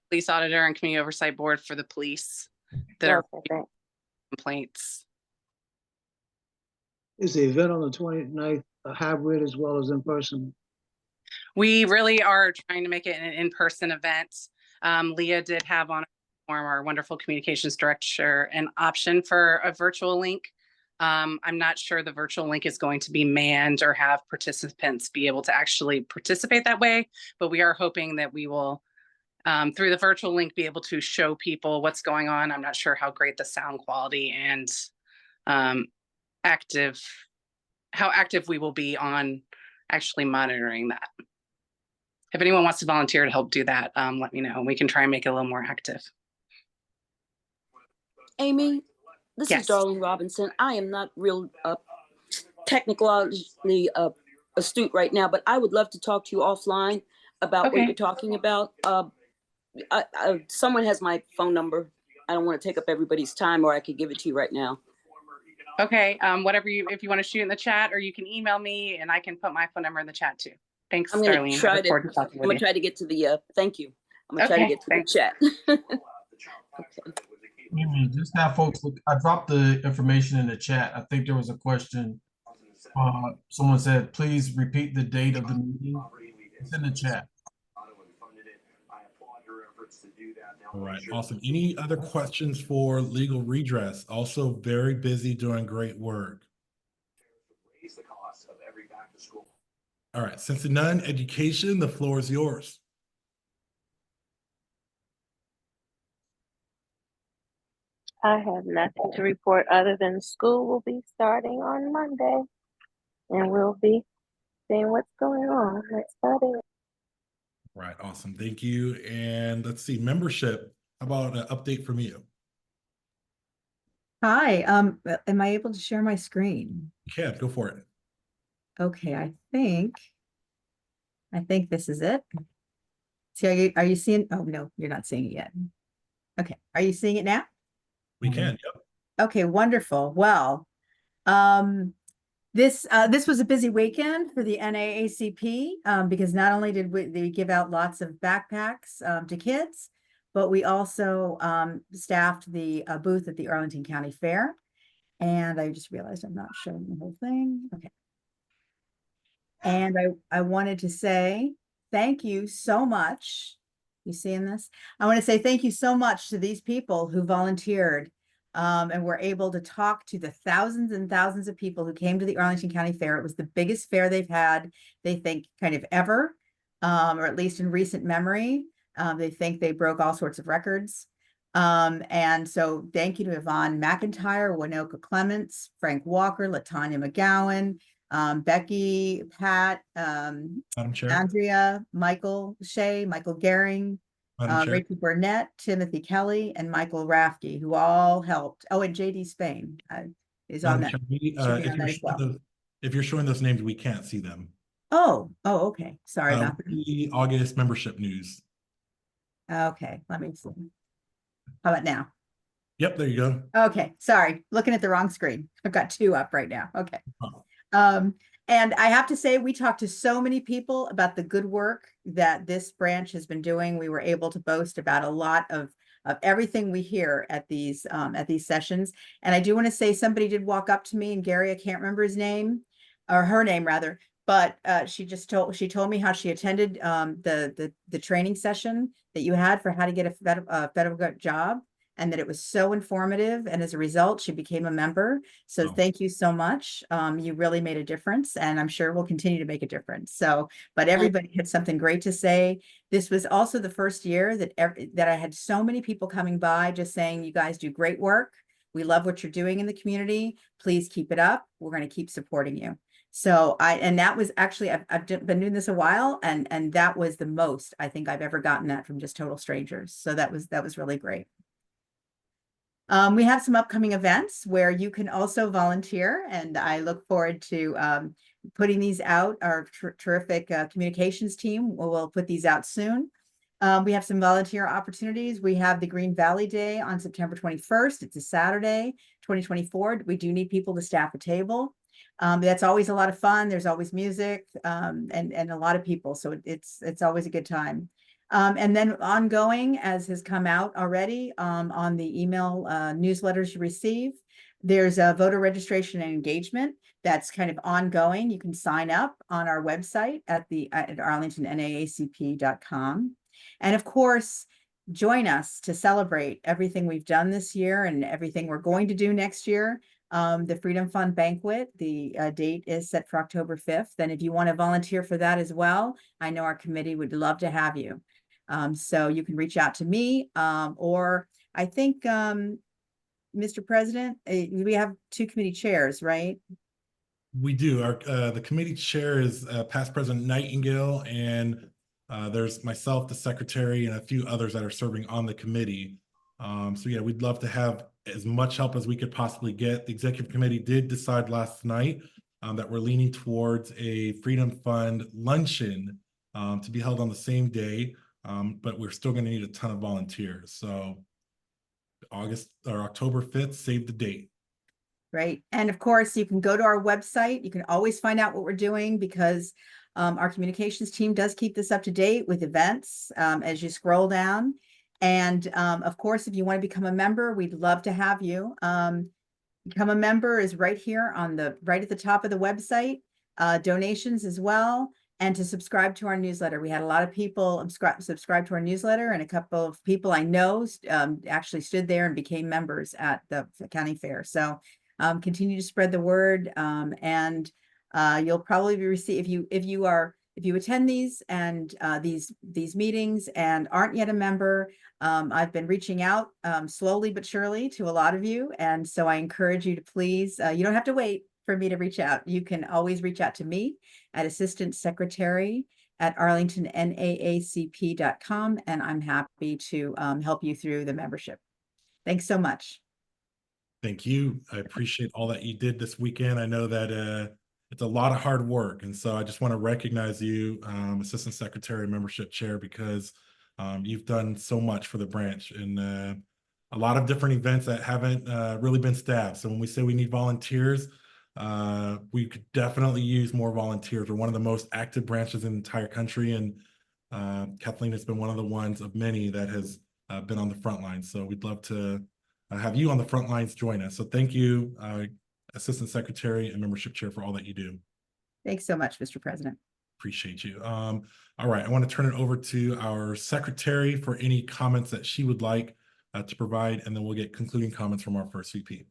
police auditor and Community Oversight Board for the police that are Okay, thanks. complaints. Is the event on the 29th a hybrid as well as in person? We really are trying to make it an in-person event. Leah did have on our wonderful communications director an option for a virtual link. I'm not sure the virtual link is going to be manned or have participants be able to actually participate that way, but we are hoping that we will, through the virtual link, be able to show people what's going on. I'm not sure how great the sound quality and how active we will be on actually monitoring that. If anyone wants to volunteer to help do that, let me know. We can try and make it a little more active. Amy, this Yes. is Darlene Robinson. I am not real technically astute right now, but I would love to talk to you offline about what Okay. you're talking about. Someone has my phone number. I don't want to take up everybody's time, or I could give it to you right now. Okay, whatever if you want to shoot in the chat, or you can email me and I can put my phone number in the chat too. Thanks, I'm going Darlene. to try I look forward to talking I'm with going you. to try to get to the, thank you. I'm going to try to Okay, get to thanks. the chat. Okay. Amy, just have folks look. I dropped the information in the chat. I think there was a question. Someone said, please repeat the date of the meeting. It's in the chat. All right, awesome. Any other questions for legal redress? Also very busy doing great work. All right, since none, education, the floor is yours. I have nothing to report other than school will be starting on Monday, and we'll be seeing what's going on. That's about it. Right, awesome. Thank you. And let's see, membership. How about an update from you? Hi, am I able to share my screen? Yeah, go for it. Okay, I think this is it. See, are you seeing? Oh, no, you're not seeing it yet. Okay, are you seeing it now? We can, yep. Okay, wonderful. Well, this was a busy weekend for the NAACP because not only did we give out lots of backpacks to kids, but we also staffed the booth at the Arlington County Fair. And I just realized I'm not showing the whole thing. Okay. And I wanted to say thank you so much. You seeing this? I want to say thank you so much to these people who volunteered and were able to talk to the thousands and thousands of people who came to the Arlington County Fair. It was the biggest fair they've had, they think, kind of ever, or at least in recent memory. They think they broke all sorts of records. And so thank you to Yvonne McIntyre, Winoka Clements, Frank Walker, Latanya McGowan, Becky, Pat, Madam Chair. Andrea, Michael Shea, Michael Gehring, Madam Chair. Rachel Burnett, Timothy Kelly, and Michael Rafke, who all helped. Oh, and JD Spain is on that. Chair, we, should be on that as well. if you're showing those names, we can't see them. Oh, okay. Sorry about that. The August membership news. Okay, let me see. How about now? Yep, there you go. Okay, sorry, looking at the wrong screen. I've got two up right now. Okay. Oh. And I have to say, we talked to so many people about the good work that this branch has been doing. We were able to boast about a lot of everything we hear at these sessions. And I do want to say somebody did walk up to me, and Gary, I can't remember his name, or her name rather, but she told me how she attended the training session that you had for how to get a federal job, and that it was so informative. And as a result, she became a member. So thank you so much. You really made a difference, and I'm sure will continue to make a difference. So, but everybody had something great to say. This was also the first year that I had so many people coming by just saying, you guys do great work. We love what you're doing in the community. Please keep it up. We're going to keep supporting you. So and that was actually, I've been doing this a while, and that was the most I think I've ever gotten that from just total strangers. So that was really great. We have some upcoming events where you can also volunteer, and I look forward to putting these out. Our terrific communications team will put these out soon. We have some volunteer opportunities. We have the Green Valley Day on September 21st. It's a Saturday, 2024. We do need people to staff a table. That's always a lot of fun. There's always music and a lot of people. So it's always a good time. And then ongoing, as has come out already on the email newsletters you receive, there's a voter registration and engagement that's kind of ongoing. You can sign up on our website at arlingtonnaacp.com. And of course, join us to celebrate everything we've done this year and everything we're going to do next year. The Freedom Fund Banquet, the date is set for October 5th. And if you want to volunteer for that as well, I know our committee would love to have you. So you can reach out to me, or I think, Mr. President, we have 2 committee chairs, right? We do. The committee chair is past President Nightingale, and there's myself, the secretary, and a few others that are serving on the committee. So yeah, we'd love to have as much help as we could possibly get. The executive committee did decide last night that we're leaning towards a Freedom Fund luncheon to be held on the same day. But we're still going to need a ton of volunteers. So October 5th, save the date. Right. And of course, you can go to our website. You can always find out what we're doing, because our communications team does keep this up to date with events as you scroll down. And of course, if you want to become a member, we'd love to have you. Become a member is right here on right at the top of the website. Donations as well. And to subscribe to our newsletter. We had a lot of people subscribe to our newsletter, and a couple of people I know actually stood there and became members at the county fair. So continue to spread the word, and you'll probably be if you attend these and these meetings and aren't yet a member. I've been reaching out slowly but surely to a lot of you, and so I encourage you to please. You don't have to wait for me to reach out. You can always reach out to me at Assistant Secretary at arlingtonnaacp.com, and I'm happy to help you through the membership. Thanks so much. Thank you. I appreciate all that you did this weekend. I know that it's a lot of hard work, and so I just want to recognize you, Assistant Secretary, Membership Chair, because you've done so much for the branch and a lot of different events that haven't really been staffed. So when we say we need volunteers, we could definitely use more volunteers. We're one of the most active branches in the entire country, and Kathleen has been one of the ones of many that has been on the front lines. So we'd love to have you on the front lines join us. So thank you, Assistant Secretary and Membership Chair, for all that you do. Thanks so much, Mr. President. Appreciate you. All right, I want to turn it over to our Secretary for any comments that she would like to provide, and then we'll get concluding comments from our first VP.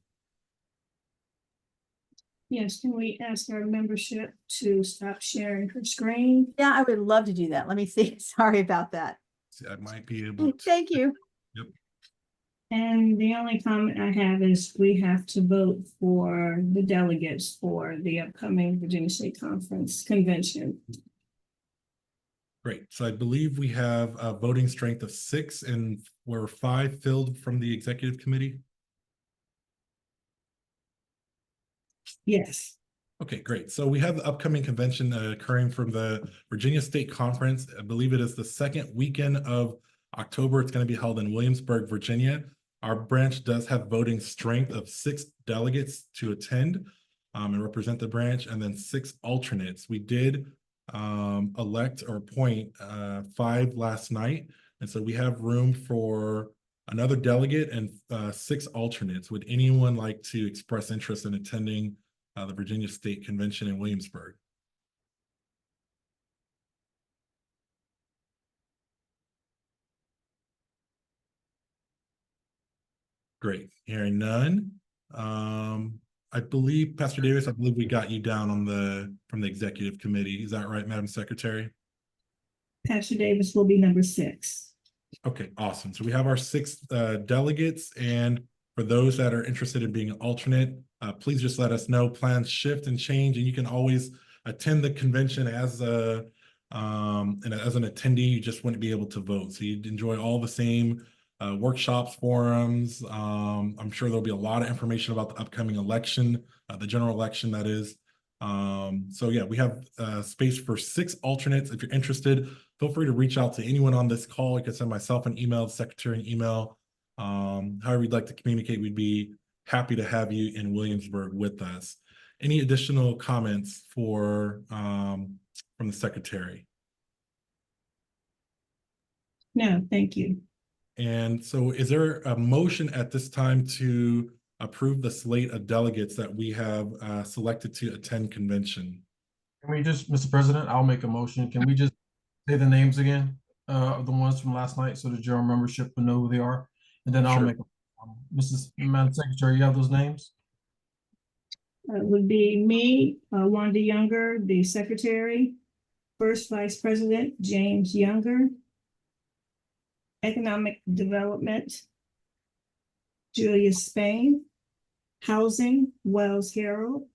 Yes, can we ask our membership to stop sharing her screen? Yeah, I would love to do that. Let me see. Sorry about that. I might be able to. Thank you. Yep. And the only comment I have is we have to vote for the delegates for the upcoming Virginia State Conference Convention. Great. So I believe we have a voting strength of 6, and we're 5 filled from the executive committee. Yes. Okay, great. So we have the upcoming convention occurring from the Virginia State Conference. I believe it is the second weekend of October. It's going to be held in Williamsburg, Virginia. Our branch does have voting strength of 6 delegates to attend and represent the branch, and then 6 alternates. We did elect or appoint 5 last night, and so we have room for another delegate and 6 alternates. Would anyone like to express interest in attending the Virginia State Convention in Williamsburg? Great. Hearing none. I believe, Pastor Davis, I believe we got you down on from the executive committee. Is that right, Madam Secretary? Pastor Davis will be number 6. Okay, awesome. So we have our 6 delegates, and For those that are interested in being an alternate, please just let us know. Plans shift and change, and you can always attend the convention as a and as an attendee. You just wouldn't be able to vote, so you'd enjoy all the same workshops, forums. I'm sure there'll be a lot of information about the upcoming election, the general election, that is. So yeah, we have space for 6 alternates. If you're interested, feel free to reach out to anyone on this call. You can send myself an email, secretary an email. However you'd like to communicate, we'd be happy to have you in Williamsburg with us. Any additional comments for from the secretary? No, thank you. And so is there a motion at this time to approve the slate of delegates that we have selected to attend convention? Can we just, Mr. President, I'll make a motion. Can we just say the names again of the ones from last night so the general membership will know who they are? And then I'll Sure. make, Madam Secretary, you have those names? It would be me, Wanda Younger, the secretary, first vice president, James Younger, economic development, Julia Spain, housing, Wells Harold,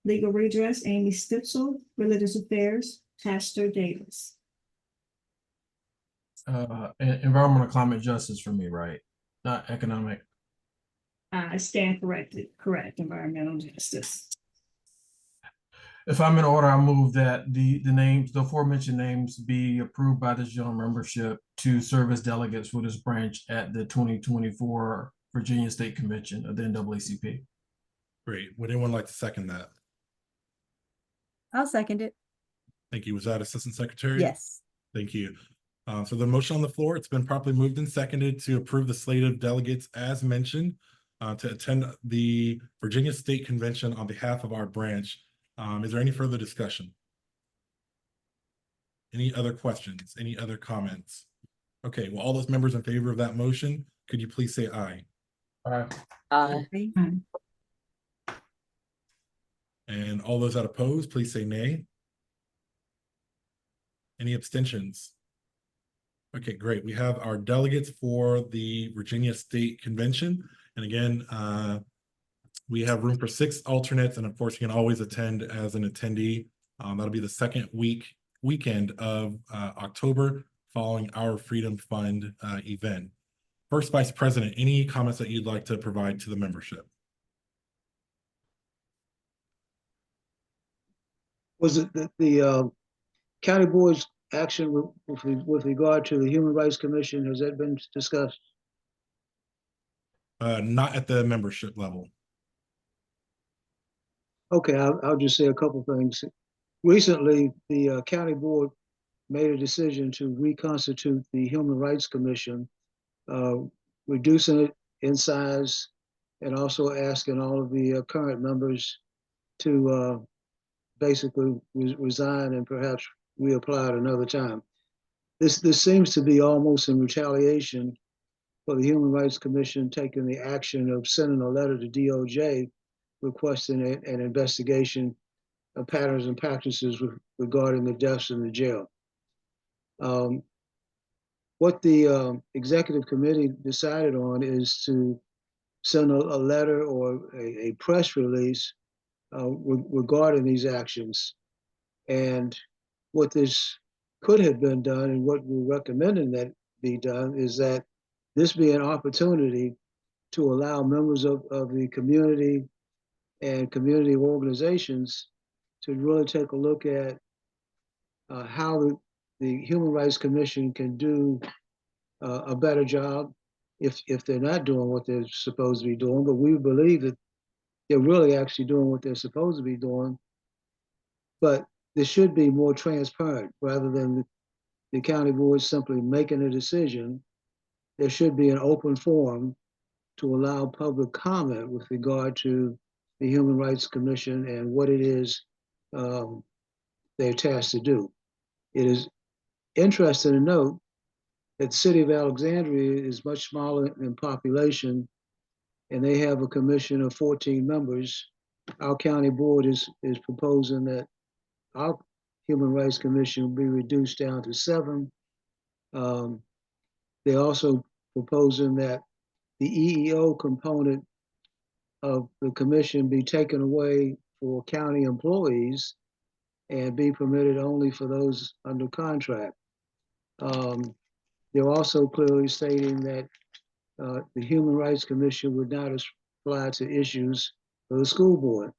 legal redress, Amy Stitzel, religious affairs, Pastor Davis. Environmental climate justice for me, right? Not economic. I stand corrected, correct, environmental justice. If I'm in order, I move that the names, the aforementioned names, be approved by this general membership to serve as delegates for this branch at the 2024 Virginia State Convention of the NAACP. Great. Would anyone like to second that? I'll second it. Thank you. Was that Assistant Secretary? Yes. Thank you. So the motion on the floor, it's been properly moved and seconded to approve the slate of delegates as mentioned to attend the Virginia State Convention on behalf of our branch. Is there any further discussion? Any other questions? Any other comments? Okay, well, all those members in favor of that motion, could you please say aye? Aye. And all those that oppose, please say nay. Any abstentions? Okay, great. We have our delegates for the Virginia State Convention. And again, we have room for 6 alternates, and of course, you can always attend as an attendee. That'll be the second weekend of October following our Freedom Fund event. First Vice President, any comments that you'd like to provide to the membership? Was it the county board's action with regard to the Human Rights Commission, has that been discussed? Not at the membership level. Okay, I'll just say a couple things. Recently, the county board made a decision to reconstitute the Human Rights Commission, reducing it in size and also asking all of the current members to basically resign and perhaps reapply at another time. This seems to be almost in retaliation for the Human Rights Commission taking the action of sending a letter to DOJ requesting an investigation of patterns and practices regarding the deaths in the jail. What the executive committee decided on is to send a letter or a press release regarding these actions. And what this could have been done and what we're recommending that be done is that this be an opportunity to allow members of the community and community organizations to really take a look at how the Human Rights Commission can do a better job if they're not doing what they're supposed to be doing. But we believe that they're really actually doing what they're supposed to be doing. But this should be more transparent rather than the county board simply making a decision. There should be an open forum to allow public comment with regard to the Human Rights Commission and what it is they're tasked to do. It is interesting to note that the city of Alexandria is much smaller in population, and they have a commission of 14 members. Our county board is proposing that our Human Rights Commission be reduced down to 7. They're also proposing that the EEO component of the commission be taken away for county employees and be permitted only for those under contract. They're also clearly stating that the Human Rights Commission would not apply to issues of the school board.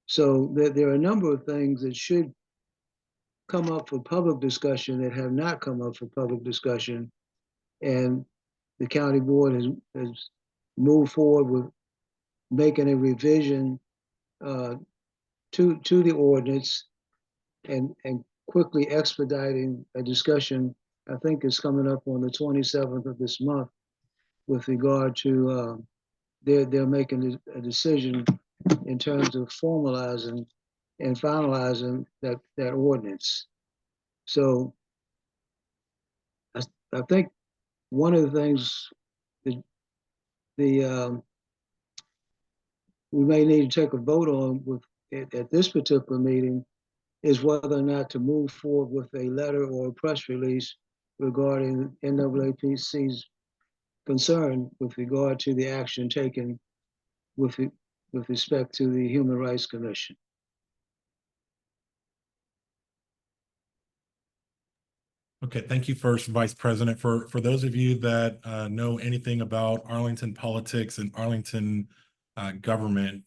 So there are a number of things that should come up for public discussion that have not come up for public discussion. And the county board has moved forward with making a revision to the ordinance and quickly expediting a discussion. I think it's coming up on the 27th of this month with regard to they're making a decision in terms of formalizing and finalizing that ordinance. So I think one of the things that we may need to take a vote on at this particular meeting is whether or not to move forward with a letter or a press release regarding NAACP's concern with regard to the action taken with respect to the Human Rights Commission. Okay, thank you first, Vice President. For those of you that know anything about Arlington politics and Arlington government,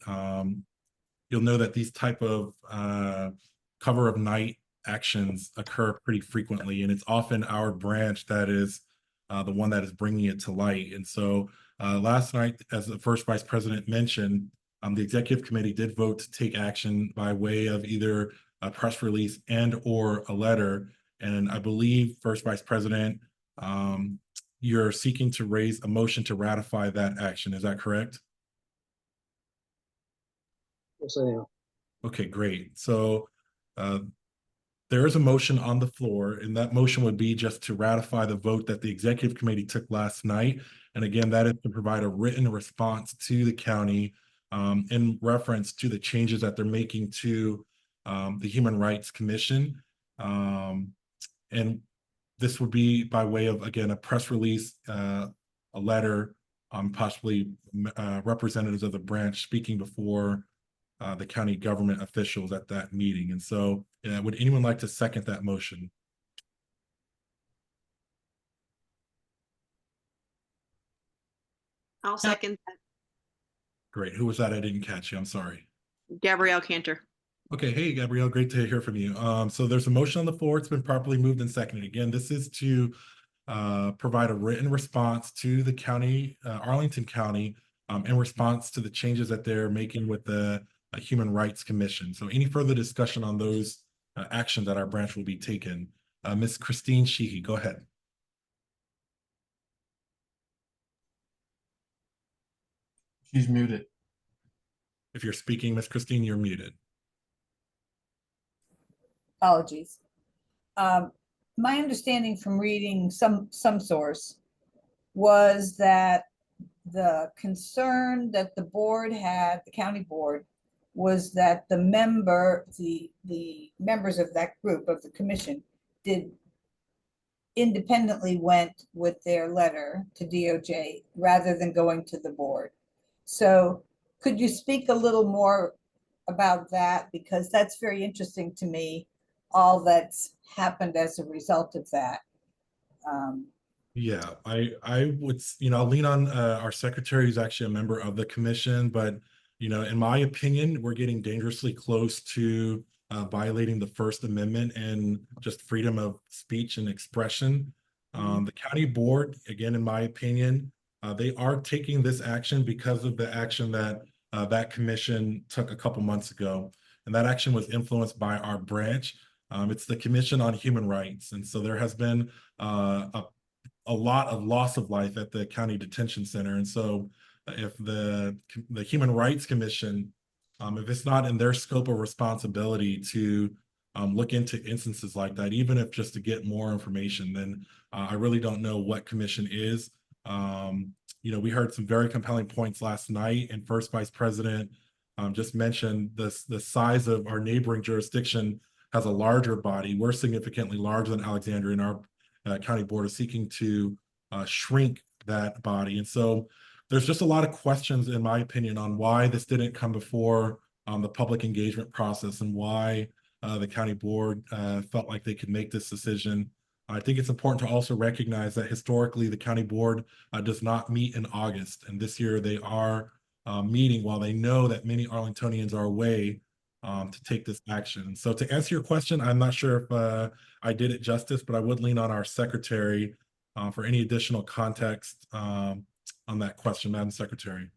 you'll know that these type of cover of night actions occur pretty frequently, and it's often our branch that is the one that is bringing it to light. And so last night, as the first Vice President mentioned, the Executive Committee did vote to take action by way of either a press release and or a letter. And I believe, First Vice President, you're seeking to raise a motion to ratify that action. Is that correct? Yes, I am. Okay, great. So there is a motion on the floor, and that motion would be just to ratify the vote that the Executive Committee took last night. And again, that is to provide a written response to the county in reference to the changes that they're making to the Human Rights Commission. And this would be by way of, again, a press release, a letter, possibly representatives of the branch speaking before the county government officials at that meeting. And so would anyone like to second that motion? I'll second that. Great. Who was that? I didn't catch you. I'm sorry. Gabrielle Cantor. Okay. Hey, Gabrielle, great to hear from you. So there's a motion on the floor. It's been properly moved and seconded. Again, this is to provide a written response to the county, Arlington County, in response to the changes that they're making with the Human Rights Commission. So any further discussion on those actions that our branch will be taking? Ms. Christine Sheehy, go ahead. She's muted. If you're speaking, Ms. Christine, you're muted. Apologies. My understanding from reading some source was that the concern that the board had, the county board, was that the members of that group of the commission did independently went with their letter to DOJ rather than going to the board. So could you speak a little more about that? Because that's very interesting to me, all that's happened as a result of that. Yeah, I would, I'll lean on our secretary, who's actually a member of the commission, but, in my opinion, we're getting dangerously close to violating the First Amendment and just freedom of speech and expression. The county board, again, in my opinion, they are taking this action because of the action that that commission took a couple months ago. And that action was influenced by our branch. It's the Commission on Human Rights. And so there has been a lot of loss of life at the county detention center. And so if the Human Rights Commission, if it's not in their scope of responsibility to look into instances like that, even if just to get more information, then I really don't know what commission is. We heard some very compelling points last night, and First Vice President just mentioned the size of our neighboring jurisdiction has a larger body. We're significantly larger than Alexandria, and our county board is seeking to shrink that body. And so there's just a lot of questions, in my opinion, on why this didn't come before the public engagement process and why the county board felt like they could make this decision. I think it's important to also recognize that historically the county board does not meet in August, and this year they are meeting while they know that many Arlingtonians are away to take this action. So to answer your question, I'm not sure if I did it justice, but I would lean on our secretary for any additional context on that question, Madam Secretary.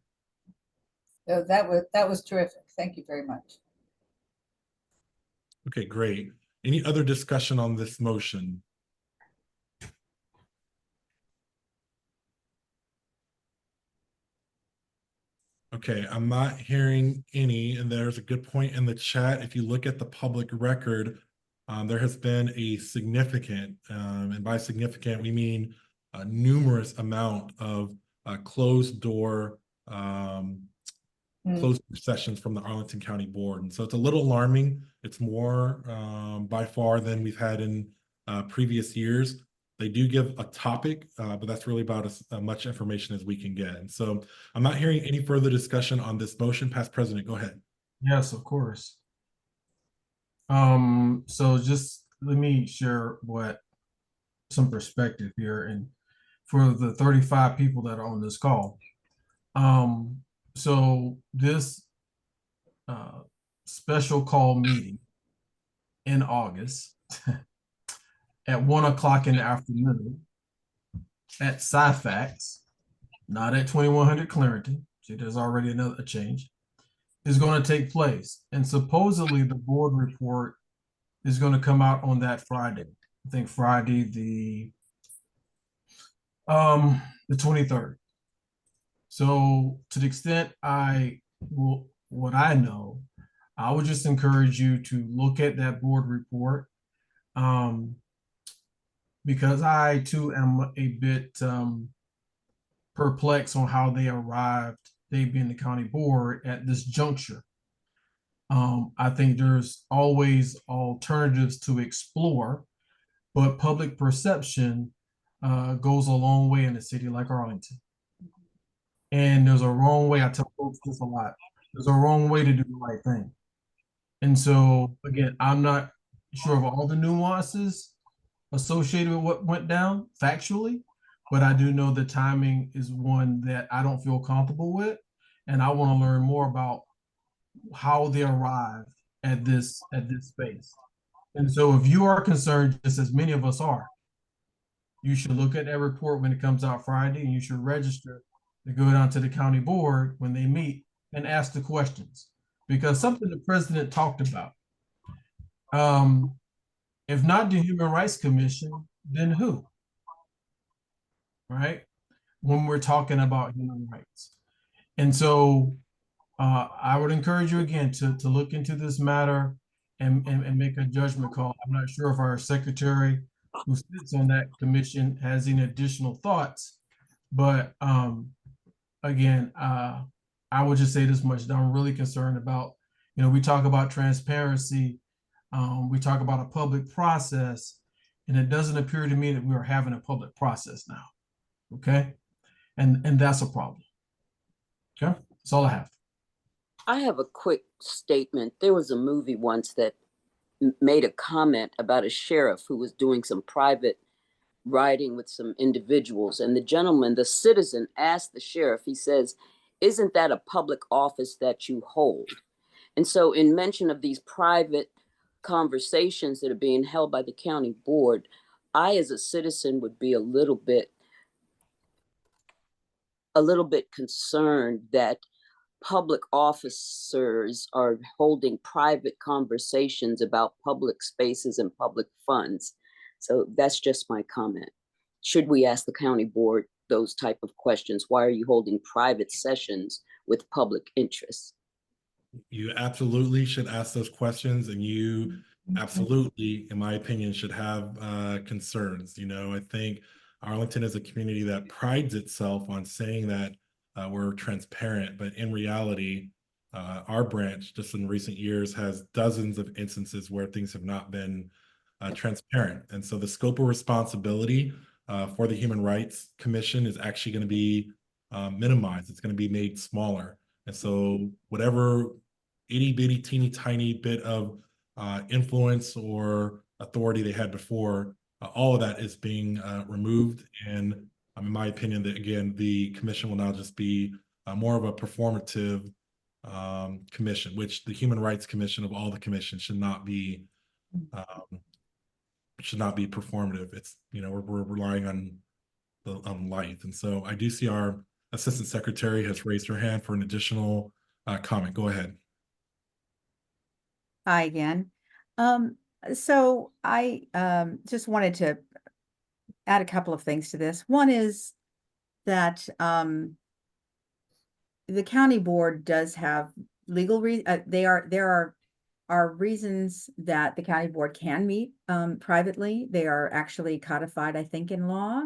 So that was terrific. Thank you very much. Okay, great. Any other discussion on this motion? Okay, I'm not hearing any, and there's a good point in the chat. If you look at the public record, there has been a significant, and by significant, we mean a numerous amount of closed door closed sessions from the Arlington County Board. And so it's a little alarming. It's more by far than we've had in previous years. They do give a topic, but that's really about as much information as we can get. And so I'm not hearing any further discussion on this motion. Past President, go ahead. Yes, of course. So just let me share some perspective here, and for the 35 people that are on this call. So this special call meeting in August at 1 o'clock in the afternoon at SciFax, not at 2100 Clarendon, see there's already a change, is going to take place. And supposedly the board report is going to come out on that Friday. I think Friday the 23rd. So to the extent what I know, I would just encourage you to look at that board report, because I too am a bit perplexed on how they being the county board at this juncture. I think there's always alternatives to explore, but public perception goes a long way in a city like Arlington. And there's a wrong way, I tell folks this a lot, there's a wrong way to do the right thing. And so, again, I'm not sure of all the nuances associated with what went down factually, but I do know the timing is one that I don't feel comfortable with. And I want to learn more about how they arrived at this space. And so if you are concerned, just as many of us are, you should look at that report when it comes out Friday, and you should register to go down to the county board when they meet and ask the questions. Because something the president talked about, if not the Human Rights Commission, then who? Right? When we're talking about human rights. And so I would encourage you again to look into this matter and make a judgment call. I'm not sure if our secretary who sits on that commission has any additional thoughts, but again, I would just say this much, that I'm really concerned about, we talk about transparency, we talk about a public process, and it doesn't appear to me that we are having a public process now, okay? And that's a problem, okay? That's all I have. I have a quick statement. There was a movie once that made a comment about a sheriff who was doing some private riding with some individuals. And the citizen asked the sheriff, he says, "Isn't that a public office that you hold?" And so in mention of these private conversations that are being held by the county board, I, as a citizen, would be a little bit concerned that public officers are holding private conversations about public spaces and public funds. So that's just my comment. Should we ask the county board those type of questions? Why are you holding private sessions with public interest? You absolutely should ask those questions, and you absolutely, in my opinion, should have concerns. I think Arlington is a community that prides itself on saying that we're transparent, but in reality, our branch just in recent years has dozens of instances where things have not been transparent. And so the scope of responsibility for the Human Rights Commission is actually going to be minimized. It's going to be made smaller. And so whatever itty bitty teeny tiny bit of influence or authority they had before, all of that is being removed. And in my opinion, that again, the commission will now just be more of a performative commission, which the Human Rights Commission of all the commissions should not be performative. It's, you know, we're relying on life. And so I do see our Assistant Secretary has raised her hand for an additional comment. Go ahead. Hi again. So I just wanted to add a couple of things to this. One is that the county board does have legal there are reasons that the county board can meet privately. They are actually codified, I think, in law.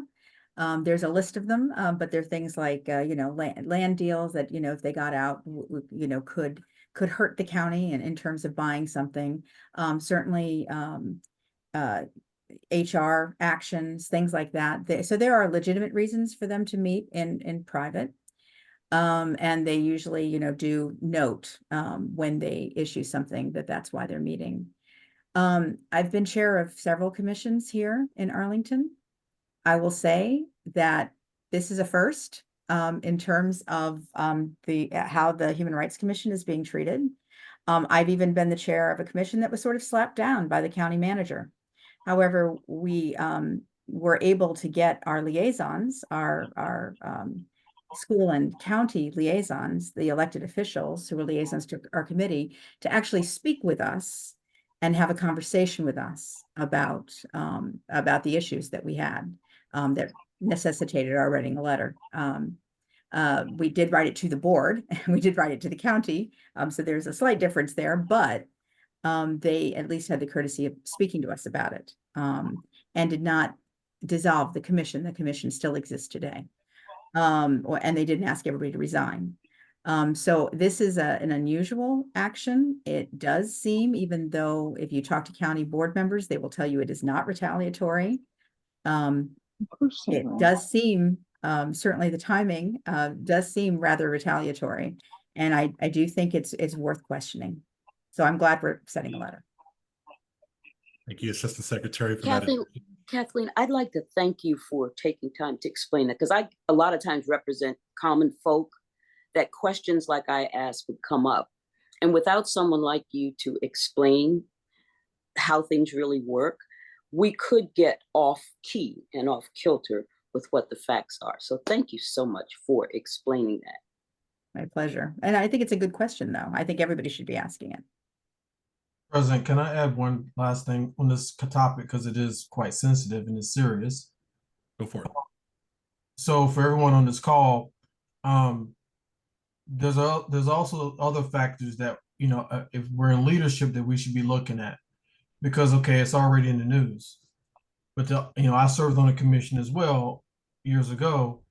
There's a list of them, but there are things like you know, land deals that, you know, if they got out, you know, could hurt the county in terms of buying something. Certainly HR actions, things like that. So there are legitimate reasons for them to meet in private. And they usually, you know, do note when they issue something that's why they're meeting. I've been chair of several commissions here in Arlington. I will say that this is a first in terms of how the Human Rights Commission is being treated. I've even been the chair of a commission that was sort of slapped down by the county manager. However, we were able to get our liaisons, our school and county liaisons, the elected officials who were liaisons to our committee, to actually speak with us and have a conversation with us about the issues that we had that necessitated our writing a letter. We did write it to the board, and we did write it to the county. So there's a slight difference there, but they at least had the courtesy of speaking to us about it, and did not dissolve the commission. The commission still exists today. And they didn't ask everybody to resign. So this is an unusual action. It does seem, even though if you talk to county board members, they will tell you it is not retaliatory. It does seem, certainly the timing does seem rather retaliatory. And I do think it's worth questioning. So I'm glad we're sending a letter. Thank you, Assistant Secretary, for Kathleen, I'd like to thank you for taking time to explain that, because I a lot of times represent common folk that questions like I asked would come up. And without someone like you to explain how things really work, we could get off key and off kilter with what the facts are. So thank you so much for explaining that. My pleasure. And I think it's a good question, though. I think everybody should be asking it. President, can I add one last thing on this topic, because it is quite sensitive and it's serious? Go for it. So for everyone on this call, there's also other factors that, you know, if we're in leadership, that we should be looking at, because okay, it's already in the news. But you know, I served on a commission as well years ago.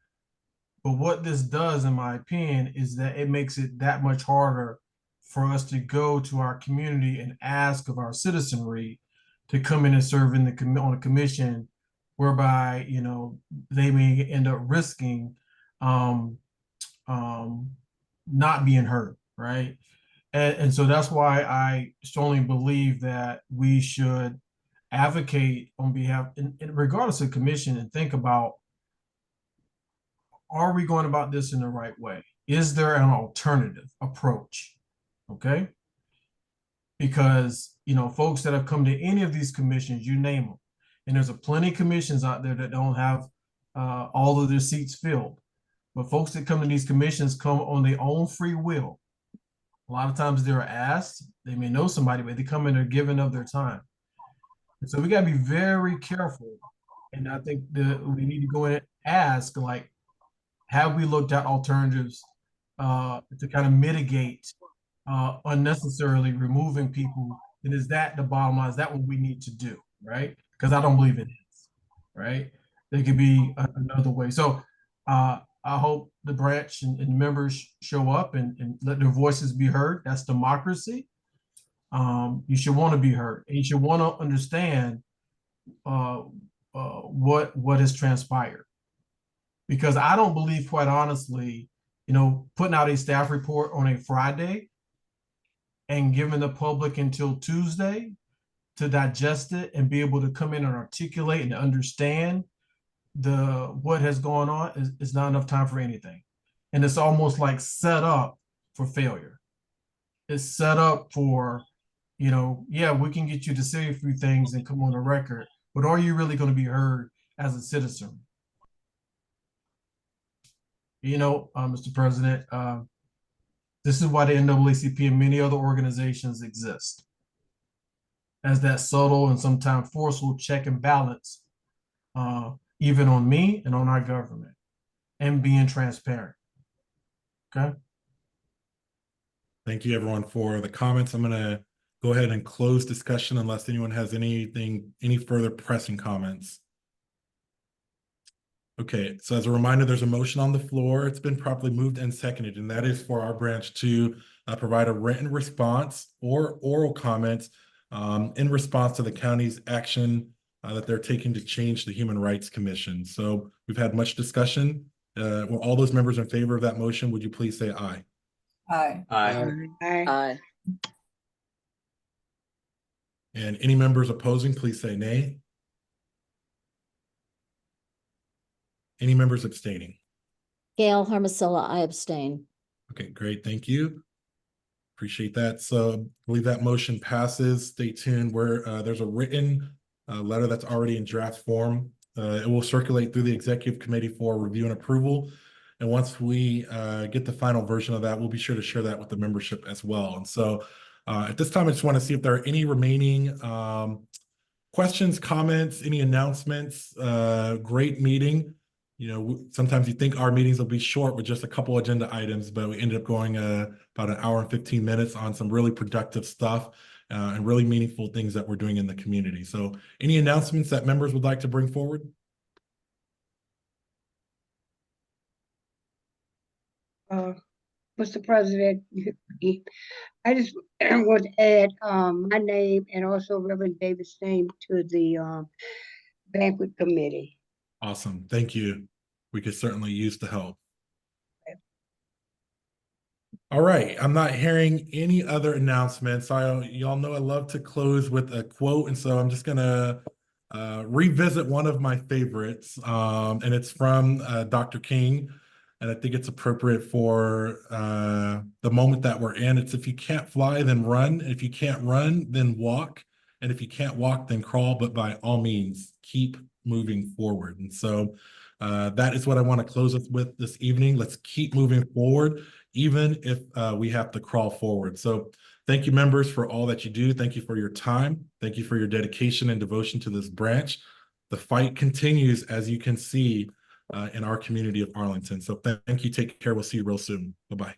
But what this does, in my opinion, is that it makes it that much harder for us to go to our community and ask of our citizenry to come in and serve in on a commission, whereby, you know, they may end up risking not being heard, right? And so that's why I strongly believe that we should advocate on behalf, regardless of commission, and think about, are we going about this in the right way? Is there an alternative approach? Okay. Because, you know, folks that have come to any of these commissions, you name them, and there's a plenty of commissions out there that don't have all of their seats filled. But folks that come to these commissions come on their own free will. A lot of times they're asked, they may know somebody, but they come in, they're giving of their time. And so we got to be very careful. And I think that we need to go in and ask, like, have we looked at alternatives to kind of mitigate unnecessarily removing people? And is that the bottom line? Is that what we need to do, right? Because I don't believe it is, right? There could be another way. So I hope the branch and members show up and let their voices be heard. That's democracy. You should want to be heard, and you should want to understand what has transpired. Because I don't believe, quite honestly, putting out a staff report on a Friday and giving the public until Tuesday to digest it and be able to come in and articulate and understand what has gone on is not enough time for anything. And it's almost like set up for failure. It's set up for, yeah, we can get you to say a few things and come on the record, but are you really going to be heard as a citizen? Mr. President, this is why the NAACP and many other organizations exist, as that subtle and sometimes forceful check and balance, even on me and on our government, and being transparent. Okay. Thank you, everyone, for the comments. I'm going to go ahead and close discussion unless anyone has any further pressing comments. Okay, so as a reminder, there's a motion on the floor. It's been properly moved and seconded, and that is for our branch to provide a written response or oral comments in response to the county's action that they're taking to change the Human Rights Commission. So we've had much discussion. Will all those members in favor of that motion, would you please say aye? Aye. Aye. And any members opposing, please say nay. Any members abstaining? Gail Hermosilla, I abstain. Okay, great. Thank you. Appreciate that. So I believe that motion passes. Stay tuned. There's a written letter that's already in draft form. It will circulate through the executive committee for review and approval. And once we get the final version of that, we'll be sure to share that with the membership as well. And so at this time, I just want to see if there are any remaining questions, comments, any announcements. Great meeting. Sometimes you think our meetings will be short with just a couple agenda items, but we ended up going about an hour and 15 minutes on some really productive stuff and really meaningful things that we're doing in the community. So any announcements that members would like to bring forward? Mr. President, I just want to add my name and also Reverend David's name to the banquet committee. Awesome. Thank you. We could certainly use the help. All right. I'm not hearing any other announcements. Y'all know I love to close with a quote. And so I'm just going to revisit one of my favorites. And it's from Dr. King. And I think it's appropriate for the moment that we're in. It's if you can't fly, then run. If you can't run, then walk. And if you can't walk, then crawl. But by all means, keep moving forward. And so that is what I want to close with this evening. Let's keep moving forward, even if we have to crawl forward. So thank you, members, for all that you do. Thank you for your time. Thank you for your dedication and devotion to this branch. The fight continues, as you can see, in our community of Arlington. So thank you. Take care. We'll see you real soon. Bye-bye.